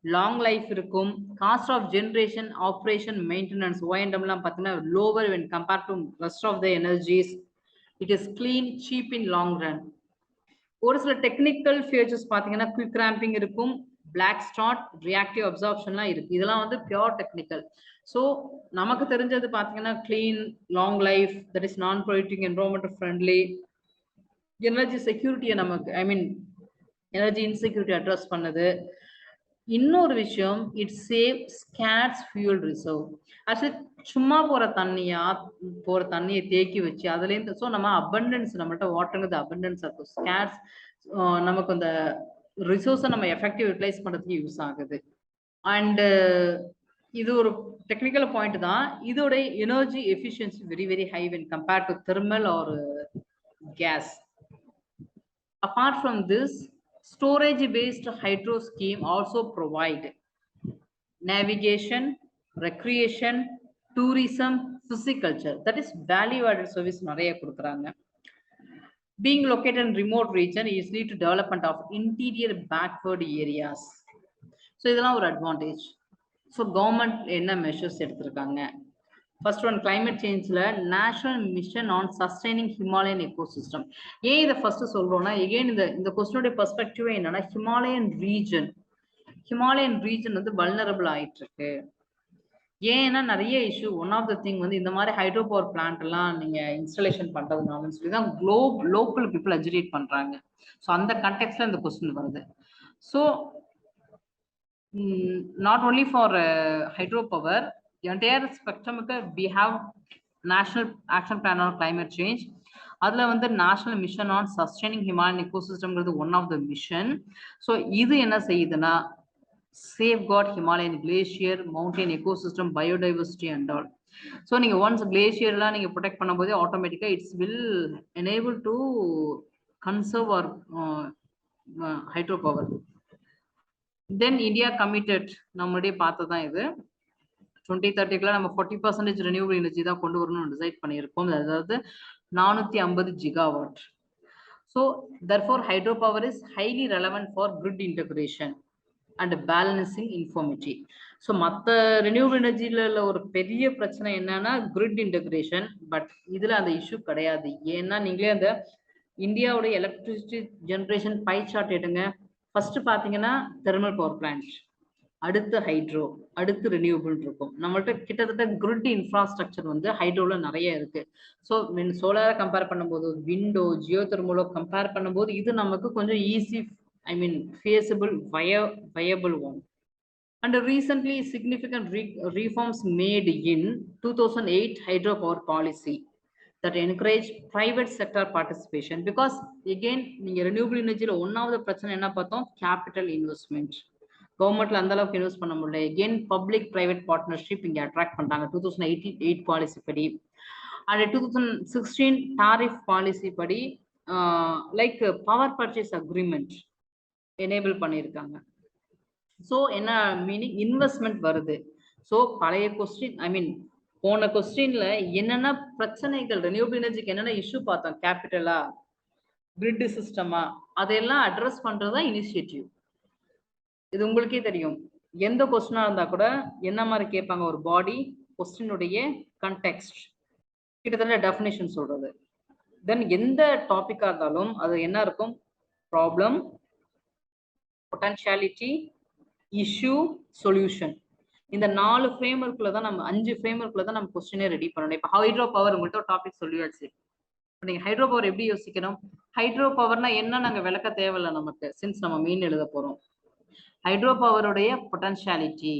long life இருக்கும், cost of generation, operation, maintenance, ஓஎன்எம்லாம் பார்த்தீங்கன்னா lower when compared to rest of the energies. It is clean, cheap in long run. ஒரு சில டெக்னிக்கல் ஃபீச்சர்ஸ் பார்த்தீங்கன்னா குவிக் ரேம்பிங் இருக்கும், பிளாக் ஸ்டார்ட், ரியாக்டிவ் அப்சார்ப்ஷன்லாம் இருக்கு. இதெல்லாம் வந்து பியோர் டெக்னிக்கல். ஸோ நமக்கு தெரிஞ்சது பார்த்தீங்கன்னா clean, long life, that is non polluting, environmental friendly, energy செக்யூரிட்டியை நமக்கு எனர்ஜி இன்செக்யூரிட்டி அட்ரஸ் பண்ணுது. இன்னொரு விஷயம், it save scares fuel reserve. Actually சும்மா போற தண்ணியை தேக்கி வச்சு அதுல இருந்து ஸோ நம்ம அபண்டன்ஸ், நம்மள்ட்ட வாட்டருங்கிறது அபண்டன்ஸ் இருக்கும். ஸ்கேர்ஸ் நமக்கு அந்த ரிசோர்ஸை நம்ம எஃபெக்டிவ் யூட்டிலைஸ் பண்றதுக்கு யூஸ் ஆகுது. அண்ட் இது ஒரு டெக்னிக்கல் பாயிண்ட் தான். இதோட energy efficiency very very high when compared to thermal or gas. Apart from this, storage based hydro scheme also provide navigation, recreation, tourism, physiculture, that is value added service நிறைய கொடுக்குறாங்க. Being located in remote region is lead to development of interior backward areas. So இதெல்லாம் ஒரு advantage. So government என்ன measures எடுத்திருக்காங்க? First one, climate change national mission on sustaining Himalayan ecosystem. ஏன் இத first சொல்றோம்னா again இந்த question உடைய perspective என்னன்னா Himalayan region வந்து vulnerable ஆயிட்டு இருக்கு. ஏன்னா நிறைய issue. One of the thing வந்து இந்த மாதிரி ஹைட்ரோ பவர் பிளான்ட் எல்லாம் நீங்க இன்ஸ்டாலேஷன் பண்றதுனாலன்னு சொல்லி தான் லோக்கல் பீப்புள் அஜிடேட் பண்றாங்க. ஸோ அந்த கண்டெக்ட்ல இந்த கொஸ்டின் வருது. So not only for hydro power, entire ஸ்பெக்ட்ரமுக்கு we have national action plan on climate change. அதுல வந்து national mission on sustaining Himalayan எக்கோசிஸ்டம்ங்கிறது one of the mission. So இது என்ன செய்யுதுன்னா safeguard Himalayan glacier, mountain ecosystem, biodiversity and all. So நீங்க once glacier எல்லாம் நீங்க protect பண்ணும்போது automatically it will enable to conserve our hydropower. Then India committed, நம்மளுடைய பார்த்ததான் இது 2030 நம்ம 40% renewable energy தான் கொண்டு வரணும்னு டிசைட் பண்ணியிருக்கோம். அதாவது 450 gigawatt. So therefore hydropower is highly relevant for grid integration and balancing informity. So மத்த renewable energyல ஒரு பெரிய பிரச்சனை என்னன்னா grid integration, பட் இதுல அந்த இஷ்யூ கிடையாது. ஏன்னா நீங்களே அந்த இந்தியாவோட எலக்ட்ரிசிட்டி ஜெனரேஷன் பை சார்ட் எடுங்க. ஃபர்ஸ்ட் பாத்தீங்கன்னா தெர்மல் பவர் பிளான்ட், அடுத்து ஹைட்ரோ, அடுத்து ரெனியூபிள் இருக்கும். நம்மள்ட்ட கிட்டத்தட்ட கிரிட் இன்ஃப்ராஸ்ட்ரக்சர் வந்து ஹைட்ரோல நிறைய இருக்கு. ஸோ சோலாரை கம்பேர் பண்ணும்போது, விண்டோ, ஜியோ தெர்மலோ கம்பேர் பண்ணும்போது இது நமக்கு கொஞ்சம் easy, I mean feasible, viable one. And recently significant reforms made in 2008 hydropower policy that encouraged private sector participation, because again நீங்க renewable energy ஒன்னாவது பிரச்சனை என்ன பார்த்தோம், capital investment. கவர்மெண்ட்ல அந்த அளவுக்கு இன்வெஸ்ட் பண்ண முடியல. again public private partnership இங்க அட்ராக்ட் பண்றாங்க 2008 பாலிசி படி. and 2016 tariff பாலிசி படி like power purchase agreement enable பண்ணியிருக்காங்க. ஸோ என்ன மீனிங், இன்வெஸ்ட்மெண்ட் வருது. ஸோ பழைய கொஸ்டின், ஐ மீன் போன கொஸ்டின்ல என்னென்ன பிரச்சனைகள், ரெனியூபிள் எனர்ஜிக்கு என்னென்ன இஷ்யூ பார்த்தோம், கேபிட்டலா, கிரிட் சிஸ்டமா, அதெல்லாம் அட்ரஸ் பண்றதுதான் இனிஷியேட்டிவ். இது உங்களுக்கே தெரியும். எந்த கொஸ்டினா இருந்தா கூட என்ன மாதிரி கேட்பாங்க, ஒரு பாடி கொஸ்டினுடைய கண்டெக்ஸ்ட், கிட்டத்தட்ட டெஃபினேஷன் சொல்றது. தென் எந்த டாபிக்கா இருந்தாலும் அது என்ன இருக்கும், ப்ராப்ளம், பொட்டன்ஷியாலிட்டி, இஷ்யூ, சொல்யூஷன். இந்த 4 ஃப்ரேம்வொர்க்ல தான் நம்ம 5 ஃப்ரேம்வொர்க்ல தான் நம்ம கொஸ்டினே ரெடி பண்ணணும். இப்போ ஹைட்ரோ பவர் உங்கள்கிட்ட ஒரு டாபிக் சொல்லியாச்சு. நீங்க ஹைட்ரோ பவர் எப்படி யோசிக்கணும், ஹைட்ரோ பவர்னா என்ன நாங்க விளக்க தேவையில்லை நமக்கு, சின்ஸ் நம்ம மீன் எழுத போறோம். ஹைட்ரோ பவருடைய பொட்டன்ஷியாலிட்டி,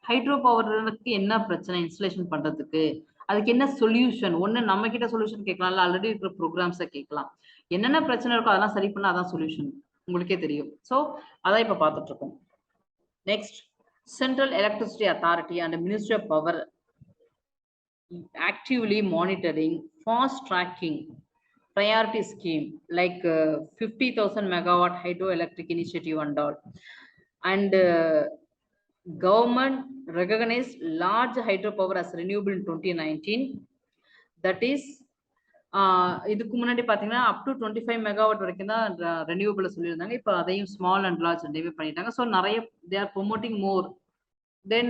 ஹைட்ரோ பவருக்கு என்ன பிரச்சனை இன்ஸ்டலேஷன் பண்றதுக்கு, அதுக்கு என்ன சொல்யூஷன். ஒண்ணு நம்ம கிட்ட சொல்யூஷன் கேட்கலாம், இல்ல ஆல்ரெடி இருக்கிற ப்ரோக்ராம்ஸை கேட்கலாம். என்னென்ன பிரச்சனை இருக்கோ அதெல்லாம் சரி பண்ணா அதான் சொல்யூஷன், உங்களுக்கே தெரியும். ஸோ அதான் இப்ப பார்த்துட்டு இருக்கோம். Next, central electricity authority and ministry of power actively monitoring, fast tracking priority scheme like 50,000 megawatt hydroelectric initiative and all. And government recognized large hydropower as renewable in 2019. That is இதுக்கு முன்னாடி பாத்தீங்கன்னா up to 25 megawatt வரைக்கும் தான் renewable சொல்லியிருந்தாங்க. இப்போ அதையும் small and large renewable பண்ணிட்டாங்க. So நிறைய they are promoting more. Then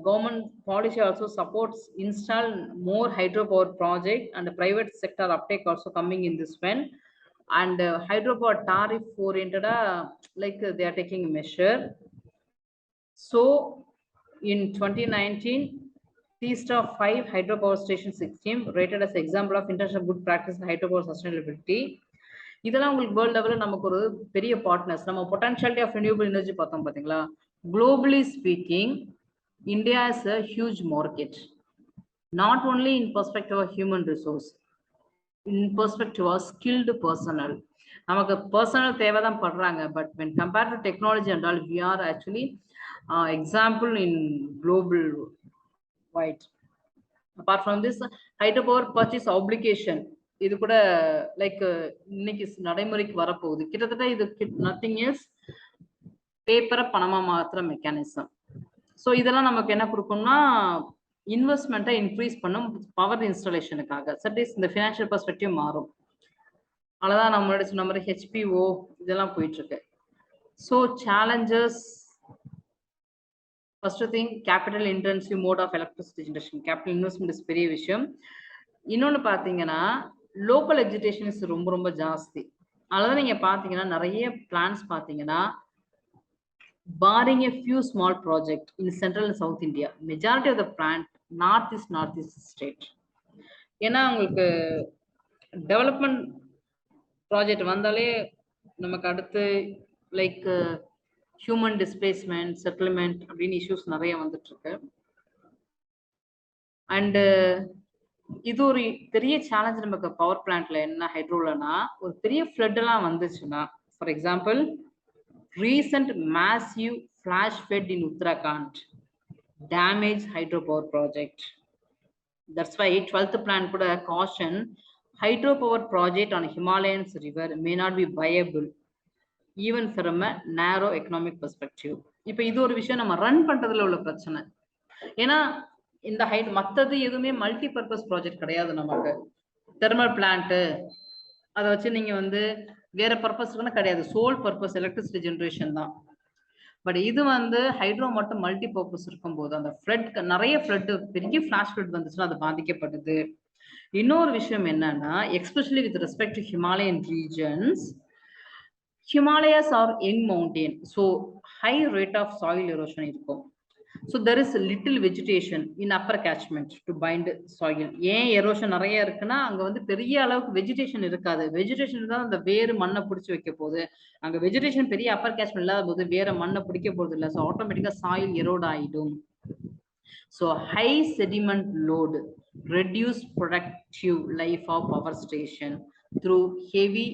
government policy also supports install more hydropower project, and the private sector uptake also coming in this one. And hydropower tariff oriented like they are taking a measure. So in 2019 East of 5 hydropower station scheme rated as example of international good practice in hydropower sustainability. இதெல்லாம் உங்களுக்கு world லெவலில் நமக்கு ஒரு பெரிய partners. நம்ம potentiality of renewable energy பார்த்தோம் பார்த்தீங்களா. Globally speaking, India is a huge market, not only in perspective of human resource, in perspective of skilled personnel. நமக்கு பர்சனல் தேவை தான் படுறாங்க. But when compared to technology and all, we are actually example in global wide. Apart from this, hydropower purchase obligation, இது கூட like இன்னைக்கு நடைமுறைக்கு வரப்போகுது. கிட்டத்தட்ட இது நத்திங் இஸ் பேப்பரை பணமா மாத்திர மெக்கானிசம். ஸோ இதெல்லாம் நமக்கு என்ன கொடுக்கும்னா இன்வெஸ்ட்மெண்ட்டை இன்க்ரீஸ் பண்ணும் பவர் இன்ஸ்டாலேஷனுக்காக. சட்டிஸ் இந்த ஃபினான்ஷியல் பெர்ஸ்பெக்டிவ் மாறும். அவ்வளோதான் நம்ம முன்னாடி சொன்ன மாதிரி ஹெச்பிஓ இதெல்லாம் போயிட்டு இருக்கு. So challenges, first thing capital intensive mode of electricity generation, capital investment பெரிய விஷயம். இன்னொன்று பார்த்தீங்கன்னா லோக்கல் எஜுகேஷன் இஸ் ரொம்ப ரொம்ப ஜாஸ்தி. அதனால நீங்க பார்த்தீங்கன்னா நிறைய பிளான்ஸ் பார்த்தீங்கன்னா barring a few small projects in central and south India, majority of the plant northeast state. ஏன்னா உங்களுக்கு டெவலப்மெண்ட் ப்ராஜெக்ட் வந்தாலே நமக்கு அடுத்து லைக் ஹியூமன் டிஸ்பிளேஸ்மெண்ட், செட்டில்மெண்ட் அப்படின்னு இஷ்யூஸ் நிறைய வந்துட்டு இருக்கு. அண்டு இது ஒரு பெரிய சேலஞ்ச் நமக்கு பவர் பிளான்ட்ல என்ன ஹைட்ரோலனா, ஒரு பெரிய ஃப்ளட் எல்லாம் வந்துச்சுன்னா, for example recent massive flash flood in Uttarakhand damaged hydropower project. That's why 12th plan put a caution hydropower project on Himalayan river may not be viable even from a narrow economic perspective. இப்போ இது ஒரு விஷயம் நம்ம run பண்றதுல உள்ள பிரச்சனை. ஏன்னா இந்த மற்றது எதுவுமே மல்டி பர்பஸ் ப்ராஜெக்ட் கிடையாது. நமக்கு தெர்மல் பிளான்ட் அதை வச்சு நீங்க வந்து வேற பர்பஸ்க்குன்னு கிடையாது, சோல் பர்பஸ் எலக்ட்ரிசிட்டி ஜென்ரேஷன் தான். பட் இது வந்து ஹைட்ரோ மட்டும் மல்டி பர்பஸ் இருக்கும்போது அந்த ஃப்ளட், நிறைய ஃப்ளட், பெரிய ஃபிளாஷ் ஃப்ளட் வந்துச்சுன்னா அது பாதிக்கப்படுது. இன்னொரு விஷயம் என்னன்னா, especially with respect to Himalayan regions, Himalayas are young mountain, so high rate of soil erosion இருக்கும். So there is little vegetation in upper catchment to bind soil. ஏன் எரோஷன் நிறைய இருக்குன்னா அங்க வந்து பெரிய அளவுக்கு வெஜிடேஷன் இருக்காது. வெஜிடேஷன் தான் அந்த வேறு மண்ணை பிடிச்சி வைக்க போகுது. அங்க வெஜிடேஷன் பெரிய அப்பர் கேட்ச்மெண்ட் இல்லாத போது வேற மண்ணை பிடிக்க போறது இல்லை. ஸோ ஆட்டோமேட்டிக்கா சாயில் எரோட் ஆயிடும். So high sediment load reduce productive life of power station through heavy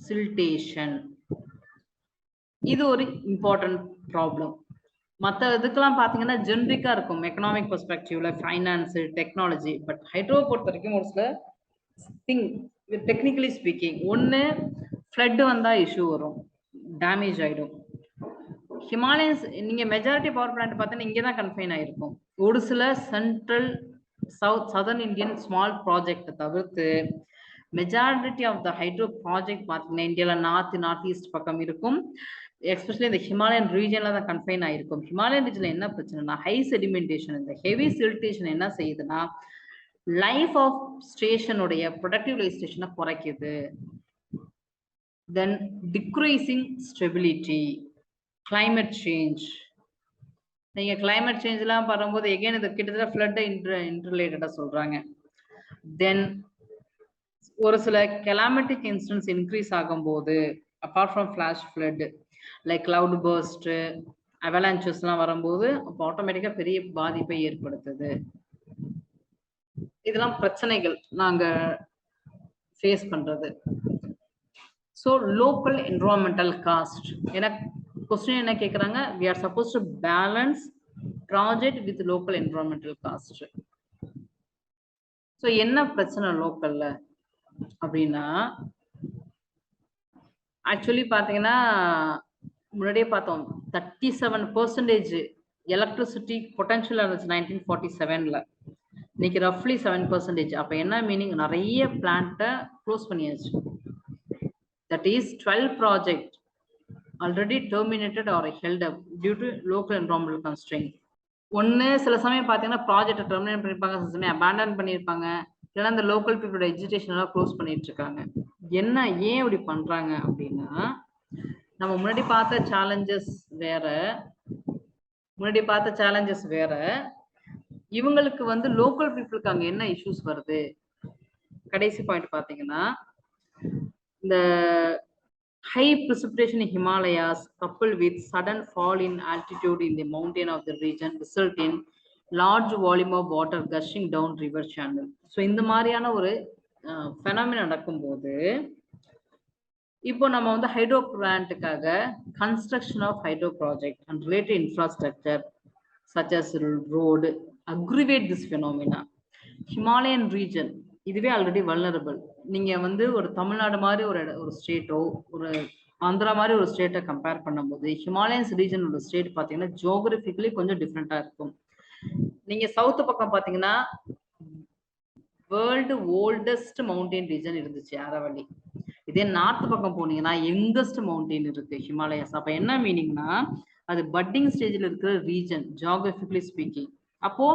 siltation. இது ஒரு இம்பார்ட்டன்ட் ப்ராப்ளம். மற்ற இதுக்கெல்லாம் பார்த்தீங்கன்னா ஜென்ரிக்கா இருக்கும் எக்கனாமிக் பெர்ஸ்பெக்டிவ்ல, ஃபைனான்ஸ், டெக்னாலஜி. பட் ஹைட்ரோ பொறுத்த வரைக்கும் ஒரு சில திங் டெக்னிக்கலி ஸ்பீக்கிங், ஒன்று ஃப்ளட் வந்தா இஷ்யூ வரும், டேமேஜ் ஆயிடும். ஹிமாலயன்ஸ் நீங்க மெஜாரிட்டி பவர் பிளான்ட் பார்த்தீங்கன்னா இங்கே தான் கன்ஃபைன் ஆயிருக்கும். ஒரு சில central southern Indian small project தவிர்த்து majority of the hydro project பார்த்தீங்கன்னா இந்தியாவில் நார்த் ஈஸ்ட் பக்கம் இருக்கும். எஸ்பெஷலி இந்த ஹிமாலயன் ரீஜன்ல தான் கன்ஃபைன் ஆயிருக்கும். ஹிமாலயன் ரீஜன்ல என்ன பிரச்சனைனா ஹை செடிமெண்டேஷன், இந்த ஹெவி சில்டேஷன் என்ன செய்யுதுன்னா லைஃப் ஆஃப் ஸ்டேஷனுடைய ப்ரொடக்டிவ் லைஃப் ஸ்டேஷனை குறைக்குது. தென் டிக்ரீசிங் ஸ்டெபிலிட்டி, கிளைமேட் சேஞ்ச். நீங்க கிளைமேட் சேஞ்ச் எல்லாம் வரும்போது எகைன் இது கிட்டத்தட்ட ஃப்ளட் இன்டர்ரிலேட்டடா சொல்றாங்க. தென் ஒரு சில கிளாமேட்டிக் இன்சிடென்ட்ஸ் இன்க்ரீஸ் ஆகும்போது apart from flash flood like cloud burst, avalanches எல்லாம் வரும்போது அப்போ ஆட்டோமேட்டிக்கா பெரிய பாதிப்பை ஏற்படுத்துது. இதெல்லாம் பிரச்சனைகள் நாங்க ஃபேஸ் பண்றது. ஸோ லோக்கல் என்விரான்மெண்டல் காஸ்ட், ஏன்னா கொஸ்டின் என்ன கேட்குறாங்க, we are suppose to balance project with local environmental cost. So என்ன பிரச்சனை லோக்கல்ல அப்படின்னா, ஆக்சுவலி பார்த்தீங்கன்னா முன்னாடியே பார்த்தோம் 37% எலக்ட்ரிசிட்டி பொட்டன்ஷியல் இருந்துச்சு 1947ல. இன்னைக்கு ரஃப்லி 7%. அப்போ என்ன மீனிங், நிறைய பிளான்ட்டை க்ளோஸ் பண்ணியாச்சு. That is 12 project already terminated or held up due to local environmental constraint. ஒன்று சில சமயம் பார்த்தீங்கன்னா ப்ராஜெக்டை டெர்மினேட் பண்ணியிருப்பாங்க, சில சமயம் அபேண்டன் பண்ணியிருப்பாங்க, இல்லைன்னா இந்த லோக்கல் பீப்புளோட எஜுகேஷன் எல்லாம் க்ளோஸ் பண்ணிட்டு இருக்காங்க. என்ன ஏன் இப்படி பண்றாங்க அப்படின்னா, நம்ம முன்னாடி பார்த்த சேலஞ்சஸ் வேற, இவங்களுக்கு வந்து லோக்கல் பீப்புளுக்கு அங்க என்ன இஷ்யூஸ் வருது. கடைசி பாயிண்ட் பாத்தீங்கன்னா, இந்த high precipitation in Himalayas coupled with sudden fall in altitude in the mountain of the region result in large volume of water gushing down river channel. So இந்த மாதிரியான ஒரு ஃபெனாமினா நடக்கும்போது இப்போ நம்ம வந்து ஹைட்ரோ பிளான்ட்டுக்காக construction of hydro project and related infrastructure such as road aggravate this phenomena. Himalayan region இதுவே already vulnerable. நீங்க வந்து ஒரு தமிழ்நாடு மாதிரி ஒரு ஸ்டேட்டோ, ஒரு ஆந்திரா மாதிரி ஒரு ஸ்டேட்டை கம்பேர் பண்ணும்போது ஹிமாலயன்ஸ் ரீஜனோட ஸ்டேட் பார்த்தீங்கன்னா ஜியோகிராபிக்கலி கொஞ்சம் டிஃப்ரெண்டா இருக்கும். நீங்க சவுத் பக்கம் பாத்தீங்கன்னா வேர்ல்டு ஓல்டஸ்ட் மவுண்டைன் ரீஜன் இருந்துச்சு அரவல்லி. இதே நார்த் பக்கம் போனீங்கன்னா யங்கஸ்ட் மவுண்டைன் இருக்கு ஹிமாலயாஸ். அப்ப என்ன மீனிங்னா அது பட்டிங் ஸ்டேஜ்ல இருக்கிற ரீஜன் ஜியோகிராபிகலி ஸ்பீக்கிங். அப்போ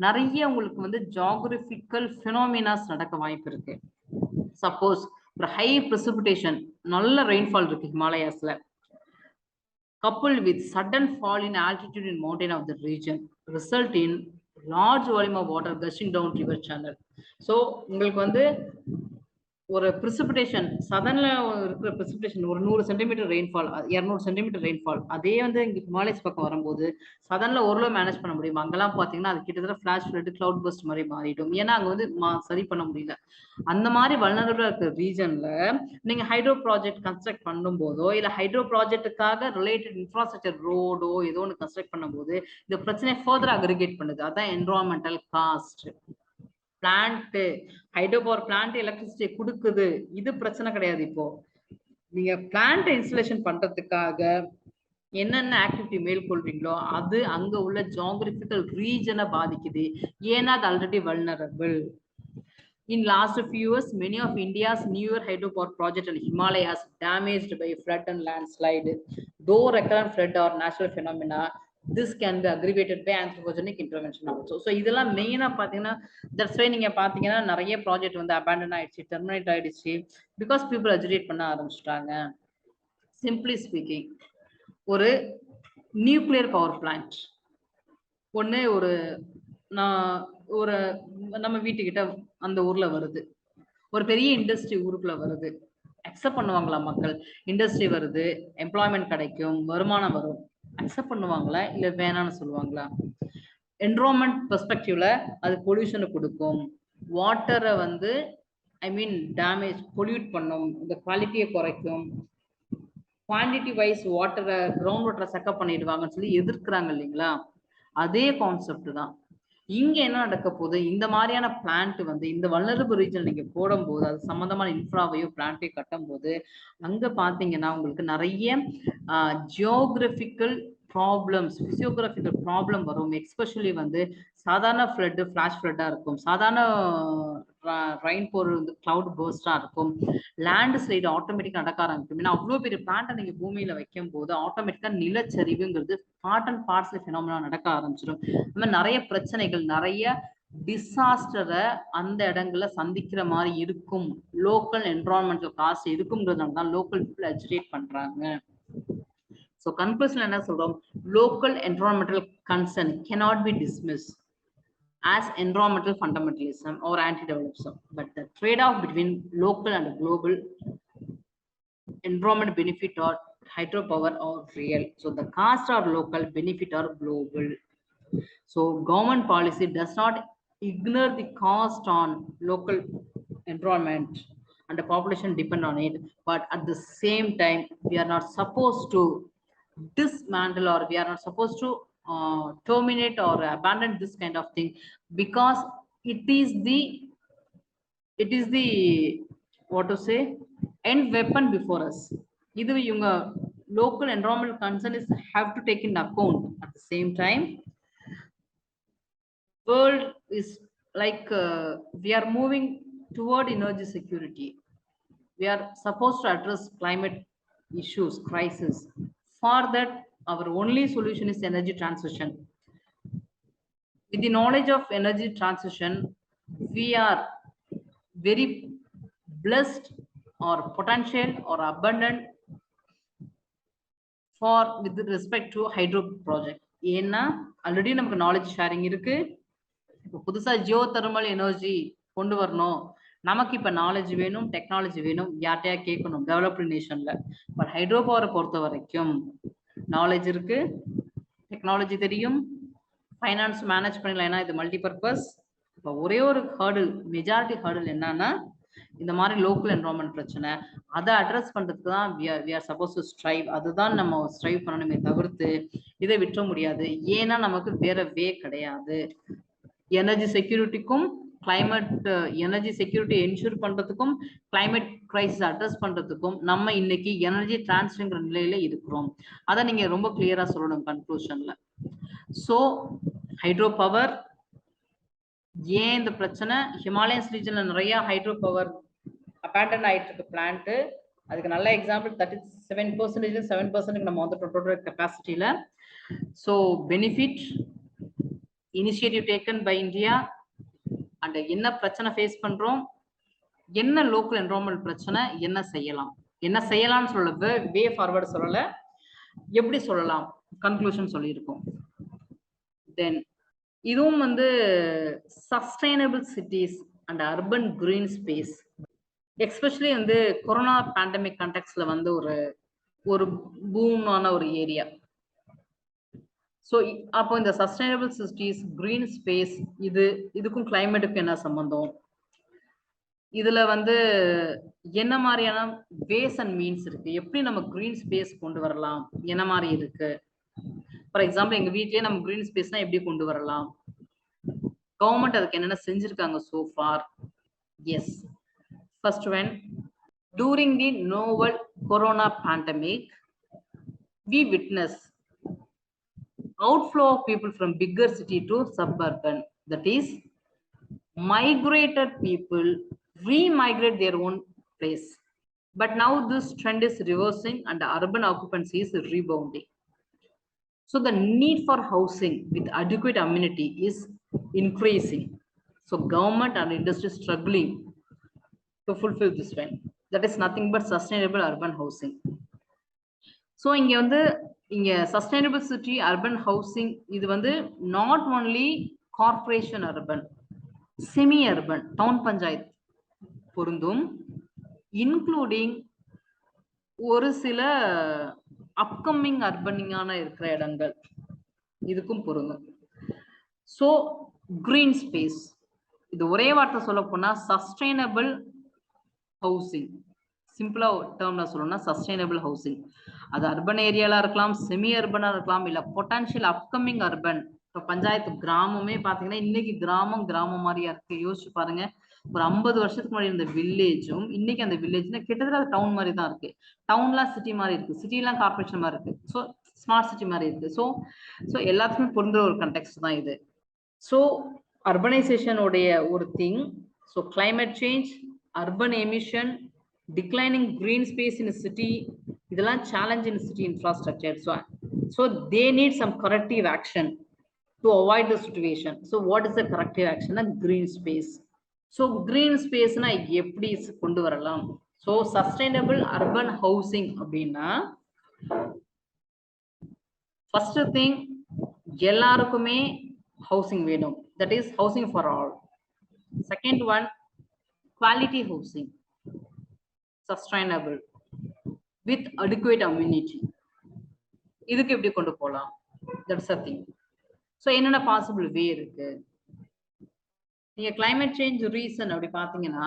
நிறைய உங்களுக்கு வந்து ஜியோகிராபிக்கல் பினாமினாஸ் நடக்க வாய்ப்பு இருக்கு. சப்போஸ் ஒரு ஹை precipitation நல்ல ரெயின்ஃபால் இருக்கு ஹிமாலயாஸ்ல, coupled with sudden fall in altitude in mountain of the region result in large volume of water gushing down river channel. So உங்களுக்கு வந்து ஒரு precipitation சதன்ல இருக்கிற precipitation ஒரு 100 சென்டிமீட்டர் ரெயின்ஃபால் 200 சென்டிமீட்டர் ரெயின்ஃபால், அதே வந்து இங்க ஹிமாலயஸ் பக்கம் வரும்போது சதன்ல ஓரளவு மேனேஜ் பண்ண முடியும். அங்கெல்லாம் பாத்தீங்கன்னா அது கிட்டத்தட்ட ஃபிளாஷ் ஃப்ளட் கிளவுட் பஸ்ட் மாதிரி மாறிடும். ஏன்னா அங்க வந்து சரி பண்ண முடியல. அந்த மாதிரி வல்னரபிளா இருக்கிற ரீஜன்ல நீங்க ஹைட்ரோ ப்ராஜெக்ட் கன்ஸ்ட்ரக்ட் பண்ணும் போதோ இல்ல ஹைட்ரோ ப்ராஜெக்டுக்காக ரிலேட்டட் இன்ஃப்ராஸ்ட்ரக்சர் ரோடோ ஏதோ ஒன்று கன்ஸ்ட்ரக்ட் பண்ணும்போது இந்த பிரச்சனை ஃபர்தர் அக்ரிகேட் பண்ணுது. அதான் environmental cost. Plant hydro power plant electricity கொடுக்குது, இது பிரச்சனை கிடையாது. இப்போ நீங்க பிளான்ட் இன்ஸ்டலேஷன் பண்றதுக்காக என்னென்ன ஆக்டிவிட்டி மேற்கொள்றீங்களோ அது அங்க உள்ள ஜியோகிராபிக்கல் ரீஜனை பாதிக்குது. ஏன்னா அது already vulnerable. In last few years, many of India's newer hydropower projects and Himalayas damaged by flood and landslide. Though recurrent flood or natural phenomena, this can be aggravated by anthropogenic intervention also. So இதெல்லாம் மெயினா பாத்தீங்கன்னா that's why நீங்க பாத்தீங்கன்னா நிறைய project வந்து abandon ஆயிடுச்சு, terminate ஆயிடுச்சு, because people agitate பண்ண ஆரம்பிச்சிட்டாங்க. Simply speaking, ஒரு நியூக்ளியர் பவர் பிளான்ட் ஒண்ணு ஒரு ஒரு நம்ம வீட்டுக்கிட்ட அந்த ஊர்ல வருது, ஒரு பெரிய இண்டஸ்ட்ரி ஊருக்குள்ள வருது, அக்செப்ட் பண்ணுவாங்களா மக்கள்? இண்டஸ்ட்ரி வருது, எம்ப்ளாய்மெண்ட் கிடைக்கும், வருமானம் வரும், அக்செப்ட் பண்ணுவாங்களா இல்ல வேணாம்னு சொல்லுவாங்களா? என்விரான்மெண்ட் பெர்ஸ்பெக்டிவ்ல அது பொல்யூஷனை கொடுக்கும், வாட்டரை வந்து டேமேஜ் பொல்யூட் பண்ணும், இந்த குவாலிட்டியை குறைக்கும், குவான்டிட்டி வைஸ் வாட்டரை கிரவுண்ட் வாட்டரை சக்கப் பண்ணிடுவாங்கன்னு சொல்லி எதிர்க்கிறாங்க இல்லைங்களா? அதே கான்செப்ட் தான் இங்க என்ன நடக்க போகுது. இந்த மாதிரியான பிளான்ட் வந்து இந்த வல்னரபிள் ரீஜன் நீங்க போடும்போது அது சம்பந்தமான இன்ஃப்ராவையோ பிளான்ட்டையோ கட்டும் போது அங்க பாத்தீங்கன்னா உங்களுக்கு நிறைய ஜியோகிராபிக்கல் ப்ராப்ளம்ஸ், பிசியோகிராபிக்கல் ப்ராப்ளம் வரும். எஸ்பெஷலி வந்து சாதாரண ஃப்ளட் ஃபிளாஷ் ஃப்ளட்டா இருக்கும், சாதாரண ரெயின் போர் வந்து கிளவுட் பர்ஸ்டா இருக்கும், லேண்ட் ஸ்லைடு ஆட்டோமேட்டிக்கா நடக்க ஆரம்பிக்கும். ஏன்னா அவ்வளவு பெரிய பிளான்ட்டை நீங்க பூமியில வைக்கும் போது ஆட்டோமேட்டிக்கா நிலச்சரிவுங்கிறது பார்ட் அண்ட் பார்ட்ஸ்ல பினாமினா நடக்க ஆரம்பிச்சிடும். இந்த மாதிரி நிறைய பிரச்சனைகள், நிறைய டிசாஸ்டரை அந்த இடங்கள்ல சந்திக்கிற மாதிரி இருக்கும். லோக்கல் என்விரான்மெண்டல் காஸ்ட் இருக்குங்கிறதுனால தான் லோக்கல் பீப்புள் அஜிடேட் பண்றாங்க. ஸோ கன்க்ளூஷன் என்ன சொல்றோம்? Local environmental concern cannot be dismissed as environmental fundamentalism or anti-development, but the trade-off between local and global environment benefit or hydropower are real. So the cost are local, benefit are global. So government policy does not ignore the cost on local environment and the population depend on it, but at the same time we are not supposed to dismantle or we are not supposed to terminate or abandon this kind of thing, because it is the what to say end weapon before us. Either yung local environmental concern is have to take in account. At the same time world is like we are moving toward energy security. We are supposed to address climate issues, crisis. For that our only solution is energy transition. With the knowledge of energy transition we are very blessed or potential or abundant for with respect to hydro project. ஏன்னா already நமக்கு knowledge sharing இருக்கு. இப்போ புதுசா Jio thermal energy கொண்டு வரணும், நமக்கு இப்ப knowledge வேணும், டெக்னாலஜி வேணும், யார்ட்டையா கேட்கணும் டெவலப்டு நேஷன்ல. பட் ஹைட்ரோ பவரை பொறுத்த வரைக்கும் நாலேஜ் இருக்கு, டெக்னாலஜி தெரியும், ஃபைனான்ஸ் மேனேஜ் பண்ணிடலாம். ஏன்னா இது மல்டி பர்பஸ். இப்போ ஒரே ஒரு ஹர்டில், மெஜாரிட்டி ஹர்டில் என்னன்னா இந்த மாதிரி லோக்கல் என்விரான்மெண்ட் பிரச்சனை, அதை அட்ரஸ் பண்றதுக்கு தான் we are supposed to strive. அதுதான் நம்ம ஸ்ட்ரைவ் பண்ணணுமே தவிர்த்து இதை விற்ற முடியாது. ஏன்னா நமக்கு வேற வே கிடையாது. எனர்ஜி செக்யூரிட்டிக்கும் கிளைமேட் எனர்ஜி செக்யூரிட்டி என்ஷூர் பண்றதுக்கும் கிளைமேட் கிரைசிஸ் அட்ரஸ் பண்றதுக்கும் நம்ம இன்னைக்கு எனர்ஜி டிரான்ஸ்ஃபர்ங்கிற நிலையில இருக்கிறோம். அதை நீங்க ரொம்ப கிளியரா சொல்லணும் கன்க்ளூஷன்ல. ஸோ ஹைட்ரோ பவர் ஏன் இந்த பிரச்சனை? ஹிமாலயன்ஸ் ரீஜன்ல நிறைய ஹைட்ரோ பவர் அபேண்டன் ஆயிட்டு இருக்கு பிளான்ட். அதுக்கு நல்ல எக்ஸாம்பிள் 37% 7% நம்ம வந்து டோட்டல் கெப்பாசிட்டியில. So benefit initiative taken by India and என்ன பிரச்சனை ஃபேஸ் பண்றோம், என்ன லோக்கல் என்விரான்மெண்ட் பிரச்சனை, என்ன செய்யலாம்னு சொல்லல, வே ஃபார்வர்டு சொல்லல, எப்படி சொல்லலாம் கன்க்ளூஷன் சொல்லியிருக்கோம். தென் இதுவும் வந்து sustainable cities and urban green space, especially வந்து கொரோனா பேண்டமிக் கான்டெக்ட்ல வந்து ஒரு பூமான ஒரு ஏரியா. ஸோ அப்போ இந்த சஸ்டைனபிள் சிட்டிஸ், கிரீன் ஸ்பேஸ், இதுக்கும் கிளைமேட்டுக்கும் என்ன சம்பந்தம், இதுல வந்து என்ன மாதிரியான வேஸ் அண்ட் மீன்ஸ் இருக்கு, எப்படி நம்ம கிரீன் ஸ்பேஸ் கொண்டு வரலாம், என்ன மாதிரி இருக்கு. ஃபார் எக்ஸாம்பிள் எங்க வீட்லயே நம்ம கிரீன் ஸ்பேஸ்னா எப்படி கொண்டு வரலாம், கவர்மெண்ட் அதுக்கு என்னென்ன செஞ்சிருக்காங்க so far. Yes, first one, during the novel corona pandemic we witness outflow of people from bigger city to suburban, that is migrated people re-migrate their own place. But now this trend is reversing and urban occupancy is rebounding. So the need for housing with adequate amenity is increasing. So government and industry struggling to fulfill this one. That is nothing but sustainable urban housing. So இங்க sustainable city urban housing இது வந்து not only corporation urban, semi urban, town panchayat பொருந்தும், including ஒரு சில upcoming அர்பனிங்கான இருக்கிற இடங்கள் இதுக்கும் பொருந்தும். ஸோ கிரீன் ஸ்பேஸ், இது ஒரே வார்த்தை சொல்ல போனா சஸ்டைனபிள் ஹவுசிங், சிம்பிளா டேர்ம்ல சொல்லணும்னா சஸ்டைனபிள் ஹவுசிங். அது அர்பன் ஏரியாலா இருக்கலாம், செமி அர்பனா இருக்கலாம், இல்ல பொட்டன்ஷியல் அப்கமிங் அர்பன். இப்போ பஞ்சாயத்து கிராமமே பாத்தீங்கன்னா இன்னைக்கு கிராமம் மாதிரியா இருக்கு. யோசிச்சு பாருங்க, ஒரு 50 வருஷத்துக்கு முன்னாடி இருந்த வில்லேஜும் இன்னைக்கு அந்த வில்லேஜ்னா கிட்டத்தட்ட டவுன் மாதிரி தான் இருக்கு. டவுன்லாம் சிட்டி மாதிரி இருக்கு, சிட்டிலாம் கார்பரேஷன் மாதிரி இருக்கு, ஸோ ஸ்மார்ட் சிட்டி மாதிரி இருக்கு. ஸோ எல்லாத்துக்குமே பொருந்துற ஒரு கண்டெக்ஸ்ட் தான் இது. ஸோ அர்பனைசேஷனுடைய ஒரு thing, so climate change, urban emission, declining green space in city, இதெல்லாம் challenge in city infrastructure. So they need some corrective action to avoid the situation. So what is the corrective action? Green space. So green ஸ்பேஸ்னா எப்படி கொண்டு வரலாம்? So sustainable urban housing அப்படின்னா first thing எல்லாருக்குமே housing வேணும், that is housing for all. Second one quality housing, sustainable with adequate amenity. இதுக்கு எப்படி கொண்டு போகலாம்? That's a thing. ஸோ என்னென்ன பாசிபிள் வே இருக்கு? நீங்க கிளைமேட் சேஞ்ச் ரீசன் அப்படி பாத்தீங்கன்னா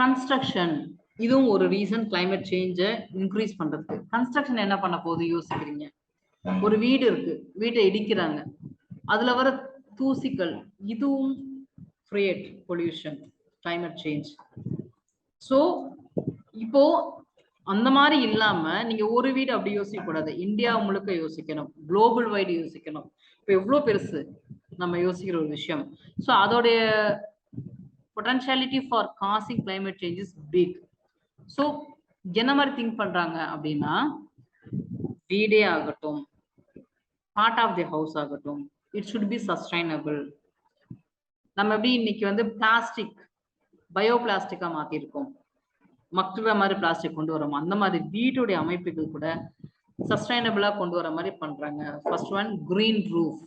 கன்ஸ்ட்ரக்ஷன், இதுவும் ஒரு ரீசன் கிளைமேட் சேஞ்சை இன்க்ரீஸ் பண்றதுக்கு. கன்ஸ்ட்ரக்ஷன் என்ன பண்ண போகுது யோசிக்கிறீங்க? ஒரு வீடு இருக்கு, வீட்டை இடிக்கிறாங்க, அதுல வர தூசிகள், இதுவும் create pollution, climate change. So இப்போ அந்த மாதிரி இல்லாம நீங்க ஒரு வீடு அப்படி யோசிக்க கூடாது, இந்தியா முழுக்க யோசிக்கணும், குளோபல் வைடு யோசிக்கணும். இப்போ எவ்வளவு பெருசு நம்ம யோசிக்கிற ஒரு விஷயம். ஸோ அதோடைய potentiality for causing climate change is big. So என்ன மாதிரி திங்க் பண்றாங்க அப்படின்னா, வீடே ஆகட்டும், பார்ட் ஆஃப் தி ஹவுஸ் ஆகட்டும், இட் ஷுட் பி சஸ்டைனபிள். நம்ம எப்படி இன்னைக்கு வந்து பிளாஸ்டிக் பயோ பிளாஸ்டிக்கா மாத்திருக்கோம், மக்குற மாதிரி பிளாஸ்டிக் கொண்டு வரோம், அந்த மாதிரி வீட்டுடைய அமைப்புகள் கூட சஸ்டைனபிளா கொண்டு வர மாதிரி பண்றாங்க. First one, green roof.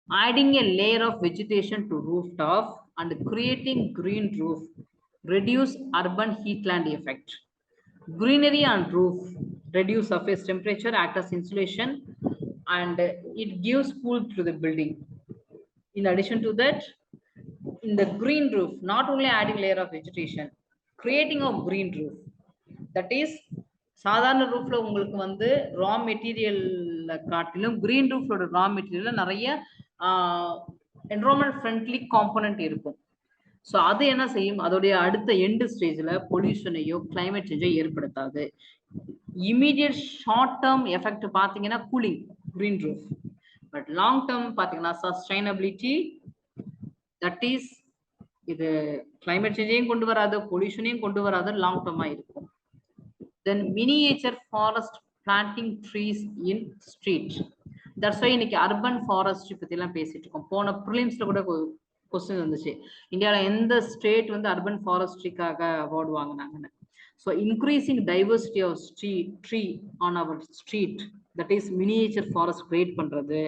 Adding a layer of vegetation to rooftop and creating green roof reduce urban heatland effect. Greenery on roof reduce surface temperature, act as insulation, and it gives cool to the building. In addition to that, in the green roof, not only adding layer of vegetation, creating a green roof, that is சாதாரண ரூஃப்ல உங்களுக்கு வந்து ரா மெட்டீரியல்ல காட்டிலும் green ரூஃப்லோட ரா மெட்டீரியல்ல நிறைய environment friendly component இருக்கும். So அது என்ன செய்யும், அதோடைய அடுத்த எண்டு ஸ்டேஜ்ல பொல்யூஷனையோ கிளைமேட் சேஞ்சோ ஏற்படுத்தாது. இமீடியட் ஷார்ட் டேர்ம் எஃபெக்ட் பார்த்தீங்கன்னா cooling, green roof. But long term பாத்தீங்கன்னா சஸ்டைனபிலிட்டி, தட் இஸ் இது கிளைமேட் சேஞ்சையும் கொண்டு வராது, பொல்யூஷனையும் கொண்டு வராது, லாங் டேர்மா இருக்கும். Then miniature forest planting trees in street. That's why இன்னைக்கு அர்பன் ஃபாரஸ்ட்ரி பத்தி எல்லாம் பேசிட்டு இருக்கோம். போன ப்ரிலிம்ஸ்ல கூட கொஸ்டின் வந்துச்சு, இந்தியாவில் எந்த ஸ்டேட் வந்து அர்பன் ஃபாரஸ்ட்ரிக்காக அவார்டு வாங்கினாங்கன்னு. So increasing diversity of tree on our street, that is miniature forest create பண்றது.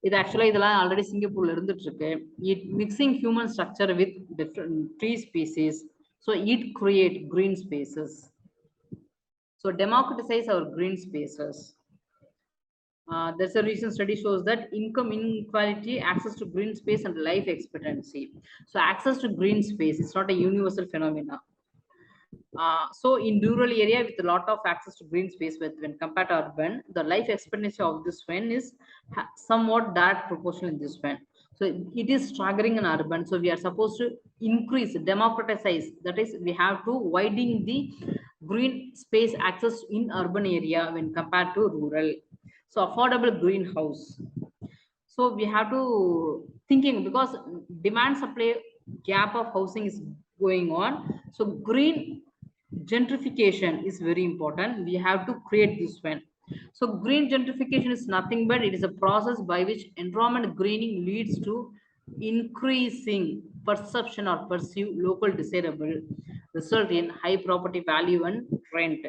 இது ஆக்சுவலா இதெல்லாம் ஆல்ரெடி சிங்கப்பூர்ல இருந்துட்டு இருக்கு. It mixing human structure with different tree species, so it create green spaces. So democratize our green spaces. There's a recent study shows that income inequality, access to green space, and life expectancy. So access to green space is not a universal phenomena. So in rural area with a lot of access to green space, when compared to urban, the life expectancy of this one is somewhat that proportional in this one. So it is staggering in urban. So we are supposed to increase, democratize. That is, we have to widen the green space access in urban area when compared to rural. So affordable greenhouse. So we have to thinking, because demand supply gap of housing is going on. So green gentrification is very important. We have to create this one. So green gentrification is nothing but it is a process by which environment greening leads to increasing perception or perceive local desirable, result in high property value and rent.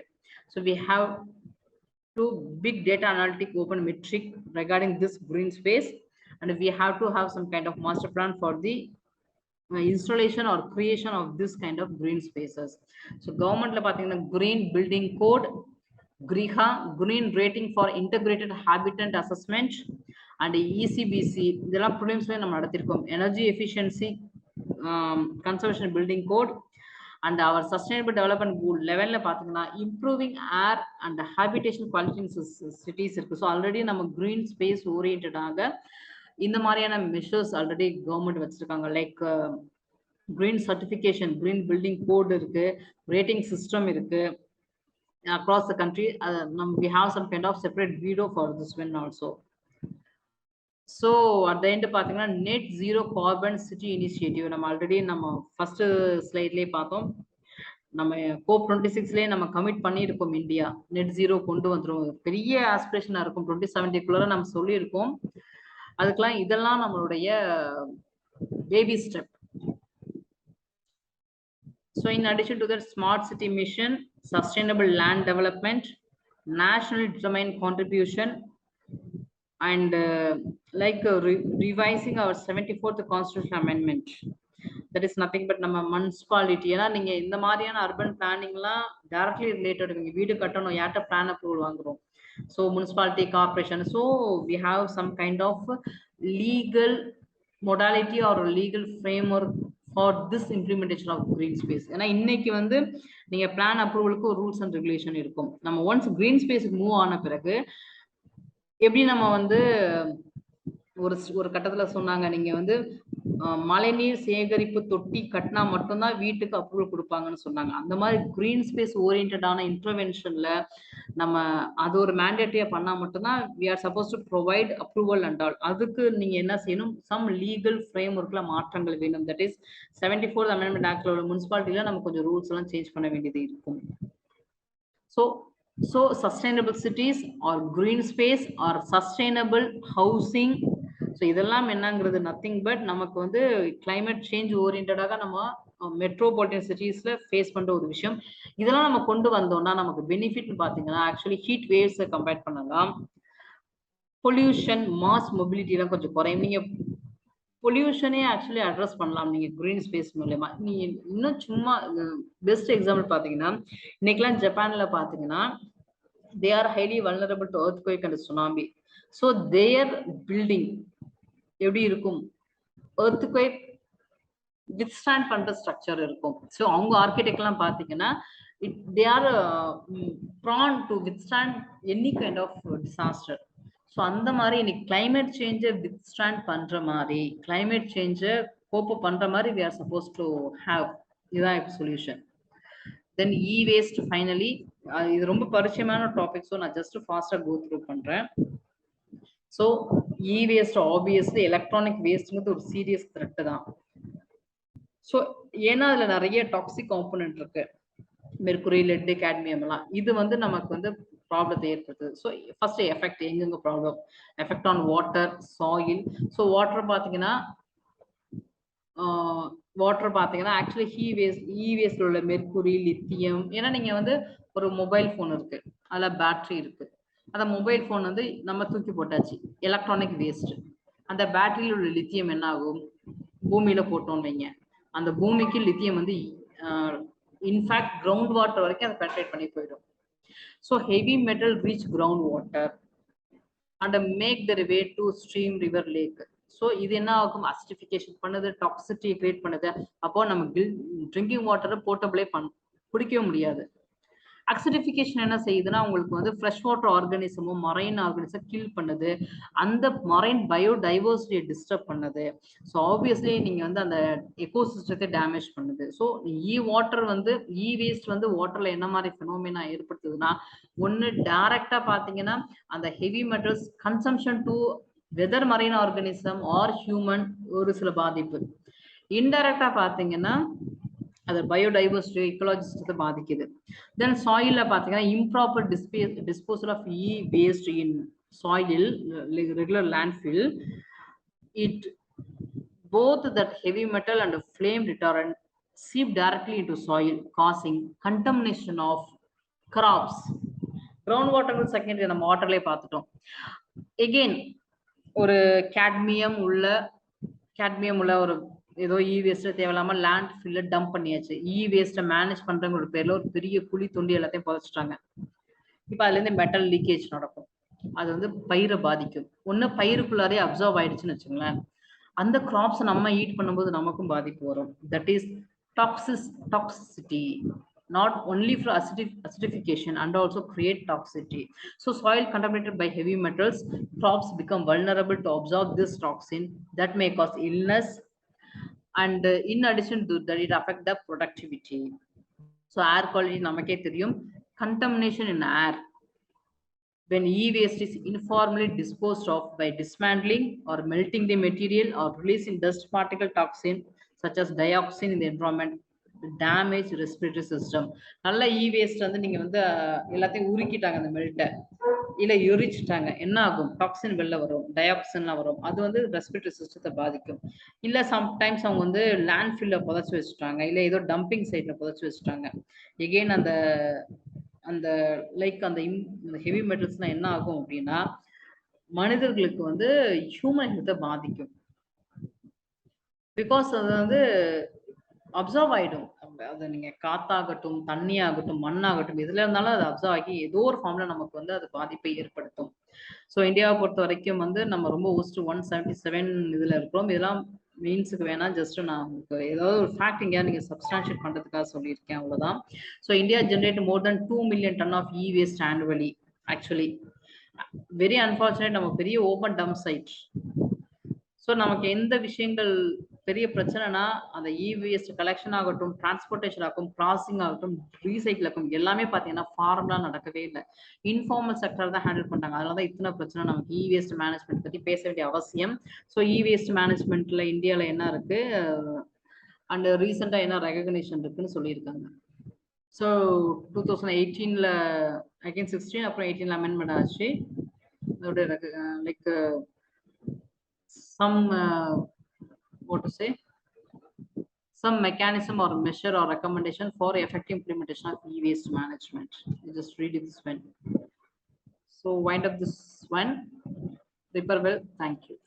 So we have to big data analytic open metric regarding this green space, and we have to have some kind of master plan for the installation or creation of this kind of green spaces. So government la pathina green building code, griha, green rating for integrated habitat assessment, and ECBC idella prelims la nam nadathirkom. Energy efficiency conservation building code, and our sustainable development goal level la pathina improving air and habitation quality in cities irukku. So already நம்ம green space oriented ஆக இந்த மாதிரியான measures already government வச்சிருக்காங்க. Like green certification, green building code இருக்கு, rating system இருக்கு across the country. We have some kind of separate video for this one also. So at the end பாத்தீங்கன்னா net zero carbon city initiative நம்ம already நம்ம first ஸ்லைட்லயே பார்த்தோம். நம்ம COP26லயே நம்ம commit பண்ணியிருக்கோம், India net zero கொண்டு வந்துரும். பெரிய ஆஸ்பிரேஷனா இருக்கும், 2070 நம்ம சொல்லியிருக்கோம். அதுக்கெல்லாம் இதெல்லாம் நம்மளுடைய baby step. So in addition to that, smart city mission, sustainable land development, nationally determined contribution, and revising our 74th constitutional amendment. That is nothing but நம்ம municipality. ஏன்னா நீங்க இந்த மாதிரியான அர்பன் பிளானிங்லாம் டைரக்ட்லி ரிலேட்டட். நீங்க வீடு கட்டணும், யார்கிட்ட பிளான் அப்ரூவல் வாங்குறோம்? So municipality, corporation. So we have some kind of legal modality or legal framework for this implementation of green space. ஏன்னா இன்னைக்கு வந்து நீங்க பிளான் அப்ரூவலுக்கு ஒரு ரூல்ஸ் அண்ட் ரெகுலேஷன் இருக்கும். நம்ம ஒன்ஸ் கிரீன் ஸ்பேஸுக்கு மூவ் ஆன பிறகு எப்படி நம்ம வந்து ஒரு கட்டத்துல சொன்னாங்க, நீங்க வந்து மழைநீர் சேகரிப்பு தொட்டி கட்டினா மட்டும்தான் வீட்டுக்கு அப்ரூவல் கொடுப்பாங்கன்னு சொன்னாங்க. அந்த மாதிரி கிரீன் ஸ்பேஸ் ஓரியன்டான இன்டர்வென்ஷன்ல நம்ம அது ஒரு மேண்டேட்டரியா பண்ணா மட்டும்தான் we are supposed to provide approval and all. அதுக்கு நீங்க என்ன செய்யணும், சம் லீகல் ஃப்ரேம் ஒர்க்ல மாற்றங்கள் வேணும். தட் இஸ் 74th அமெண்ட்மெண்ட் ஆக்ட்ல உள்ள முனிசிபாலிட்டியில நம்ம கொஞ்சம் ரூல்ஸ் எல்லாம் சேஞ்ச் பண்ண வேண்டியது இருக்கும். So sustainable cities or green space or sustainable housing. So இதெல்லாம் என்னங்கிறது நத்திங் பட் நமக்கு வந்து கிளைமேட் சேஞ்ச் ஓரியன்டாக நம்ம மெட்ரோபாலிட்டன் சிட்டிஸ்ல ஃபேஸ் பண்ற ஒரு விஷயம். இதெல்லாம் நம்ம கொண்டு வந்தோம்னா நமக்கு பெனிஃபிட் பார்த்தீங்கன்னா ஆக்சுவலி ஹீட் வேவ்ஸை கம்பேர் பண்ணலாம், பொல்யூஷன், மாஸ் மொபிலிட்டி எல்லாம் கொஞ்சம் குறையும். நீங்க பொல்யூஷனே ஆக்சுவலி அட்ரஸ் பண்ணலாம் நீங்க கிரீன் ஸ்பேஸ் மூலமா. நீ இன்னும் சும்மா பெஸ்ட் எக்ஸாம்பிள் பாத்தீங்கன்னா இன்னைக்கெல்லாம் ஜப்பான்ல பாத்தீங்கன்னா they are highly vulnerable to earthquake and tsunami. So their building எப்படி இருக்கும், earthquake withstand பண்ற ஸ்ட்ரக்சர் இருக்கும். ஸோ அவங்க ஆர்கிடெக்ட் எல்லாம் பாத்தீங்கன்னா they are prone to withstand any kind of disaster. So அந்த மாதிரி இன்னைக்கு கிளைமேட் சேஞ்சை வித்ஸ்டாண்ட் பண்ற மாதிரி, கிளைமேட் சேஞ்சை கோப் பண்ற மாதிரி we are supposed to have இதுதான் சொல்யூஷன். தென் இ வேஸ்ட் ஃபைனலி, இது ரொம்ப பரிச்சயமான டாபிக். ஸோ நான் ஜஸ்ட் ஃபாஸ்டா கோ த்ரூ பண்றேன். ஸோ e-waste obviously electronic wasteங்கிறது ஒரு சீரியஸ் த்ரெட் தான். ஸோ ஏன்னா அதுல நிறைய டாக்ஸிக் காம்போனன்ட் இருக்கு, மெர்குரி, லெட், கேட்மியம் எல்லாம். இது வந்து நமக்கு வந்து ப்ராப்ளத்தை ஏற்படுத்துது. ஸோ ஃபர்ஸ்ட் எஃபெக்ட் எங்கெங்க problem? Effect on water, soil. So water பார்த்தீங்கன்னா ஆக்சுவலி இ வேஸ்ட்ல உள்ள மெர்குரி, லித்தியம். ஏன்னா நீங்க வந்து ஒரு மொபைல் ஃபோன் இருக்கு, அதுல பேட்டரி இருக்கு. அந்த மொபைல் ஃபோன் வந்து நம்ம தூக்கி போட்டாச்சு, எலக்ட்ரானிக் வேஸ்ட். அந்த பேட்டரியில் உள்ள லித்தியம் என்ன ஆகும்? பூமியில போட்டோம்னு வைங்க, அந்த பூமிக்கு லித்தியம் வந்து இன்ஃபேக்ட் கிரவுண்ட் வாட்டர் வரைக்கும் அதை பென்ட்ரேட் பண்ணி போயிடும். So heavy metal reach ground water and make their way to stream, river, lake. So இது என்ன ஆகும்? அசிடிஃபிகேஷன் பண்ணுது, டாக்ஸிட்டியை கிரியேட் பண்ணுது. அப்போ நம்ம ட்ரிங்கிங் வாட்டரை போர்ட்டபிளே குடிக்கவே முடியாது. அசிடிஃபிகேஷன் என்ன செய்யுதுன்னா உங்களுக்கு வந்து ஃப்ரெஷ் வாட்டர் ஆர்கானிசமும் மரைன் ஆர்கானிசம் கில் பண்ணுது, அந்த மரைன் பயோடைவர்சிட்டியை டிஸ்டர்ப் பண்ணுது. ஸோ ஆப்வியஸ்லி நீங்க வந்து அந்த எக்கோசிஸ்டத்தை டேமேஜ் பண்ணுது. ஸோ வாட்டர் வந்து வேஸ்ட் வந்து வாட்டர்ல என்ன மாதிரி ஃபினோமினா ஏற்படுத்துதுன்னா, ஒன்று டைரக்டா பாத்தீங்கன்னா அந்த heavy metals consumption to whether marine organism or human ஒரு சில பாதிப்பு. இன்டைரக்டா பாத்தீங்கன்னா அது பயோடைவர்சிட்டி, இக்கோலாஜிஸ்டத்தை பாதிக்குது. தென் சாயில்ல பாத்தீங்கன்னா improper disposal of waste in soil, regular landfill, it both that heavy metal and flame retardant seep directly into soil, causing contamination of crops. Ground water secondary நம்ம வாட்டர்லயே பார்த்துட்டோம். எகெயின் ஒரு கேட்மியம் உள்ள ஒரு ஏதோ waste தேவையில்லாம land fill dump பண்ணியாச்சு. வேஸ்ட்டை manage பண்றவங்களோட பேர்ல ஒரு பெரிய குழி தோண்டி எல்லாத்தையும் புதைச்சிட்டாங்க. இப்ப அதுல இருந்து மெட்டல் லீக்கேஜ் நடக்கும், அது வந்து பயிரை பாதிக்கும். ஒண்ணு பயிருக்குள்ளாரே அப்சர்வ் ஆயிடுச்சுன்னு வச்சுங்களேன், அந்த கிராப்ஸ் நம்ம ஈட் பண்ணும்போது நமக்கும் பாதிப்பு வரும். That is toxicity, not only for acidification and also create toxicity. So soil contaminated by heavy metals, crops become vulnerable to absorb this toxin that may cause illness, and in addition to that it affect the productivity. So air quality நமக்கே தெரியும், contamination in air when e-waste is informally disposed of by dismantling or melting the material or releasing dust particle toxin such as dioxin in the environment, damage respiratory system. நல்ல e-waste வந்து நீங்க வந்து எல்லாத்தையும் உருக்கிட்டாங்க, அந்த மெல்ட்டை இல்ல எரிச்சிட்டாங்க, என்ன ஆகும்? டாக்ஸின் வெளில வரும், டயாக்சின்லாம் வரும். அது வந்து ரெஸ்பிரேட்டரி சிஸ்டத்தை பாதிக்கும். இல்ல சம்டைம்ஸ் அவங்க வந்து லேண்ட்ஃபில்ல புதைச்சி வச்சுட்டாங்க, இல்ல ஏதோ டம்பிங் சைட்ல புதைச்சி வச்சுட்டாங்க. எகெயின் அந்த லைக் அந்த ஹெவி மெட்டல்ஸ்லாம் என்ன ஆகும் அப்படின்னா மனிதர்களுக்கு வந்து ஹியூமன் ஹெல்த்தை பாதிக்கும். பிகாஸ் அது வந்து அப்சர்வ் ஆயிடும். அது நீங்க காத்தாகட்டும், தண்ணி ஆகட்டும், மண்ணாகட்டும், எதுல இருந்தாலும் அது அப்சர்வ் ஆகி ஏதோ ஒரு ஃபார்ம்ல நமக்கு வந்து அது பாதிப்பை ஏற்படுத்தும். ஸோ இந்தியாவை பொறுத்த வரைக்கும் வந்து நம்ம ரொம்ப ஒஸ்ட் 177 இதுல இருக்கிறோம். இதெல்லாம் மீன்ஸுக்கு வேணா ஜஸ்ட் நான் உங்களுக்கு ஏதாவது ஒரு ஃபேக்ட் இங்கே நீங்க சப்ஸ்டான்ஷியேட் பண்றதுக்காக சொல்லியிருக்கேன், அவ்வளவுதான். So India generate more than 2 million tons of waste annually. Actually very unfortunate, நம்ம பெரிய ஓபன் டம்ப் சைட். ஸோ நமக்கு எந்த விஷயங்கள் பெரிய பிரச்சனைனா அந்த வேஸ்ட் கலெக்ஷன் ஆகட்டும், டிரான்ஸ்போர்டேஷன் ஆகட்டும், ப்ராசஸிங் ஆகட்டும், ரீசைக்கிள் ஆகட்டும், எல்லாமே பார்த்தீங்கன்னா ஃபார்ம்லாம் நடக்கவே இல்லை, இன்ஃபார்மல் செக்டர் தான் ஹேண்டில் பண்றாங்க. அதனால தான் இத்தனை பிரச்சனை. நமக்கு வேஸ்ட் மேனேஜ்மெண்ட் பத்தி பேச வேண்டிய அவசியம். ஸோ வேஸ்ட் மேனேஜ்மெண்ட்ல இந்தியாவில் என்ன இருக்கு அண்ட் ரீசெண்டா என்ன ரெகக்னிஷன் இருக்குன்னு சொல்லியிருக்காங்க. ஸோ 2018ல அகைன் 16 அப்புறம் 18ல அமெண்ட்மெண்ட் ஆச்சு. அதோட like some what to say, some mechanism or measure or recommendation for effective implementation of e-waste management. You just read this one. So wind up this one. Prepare well. Thank you.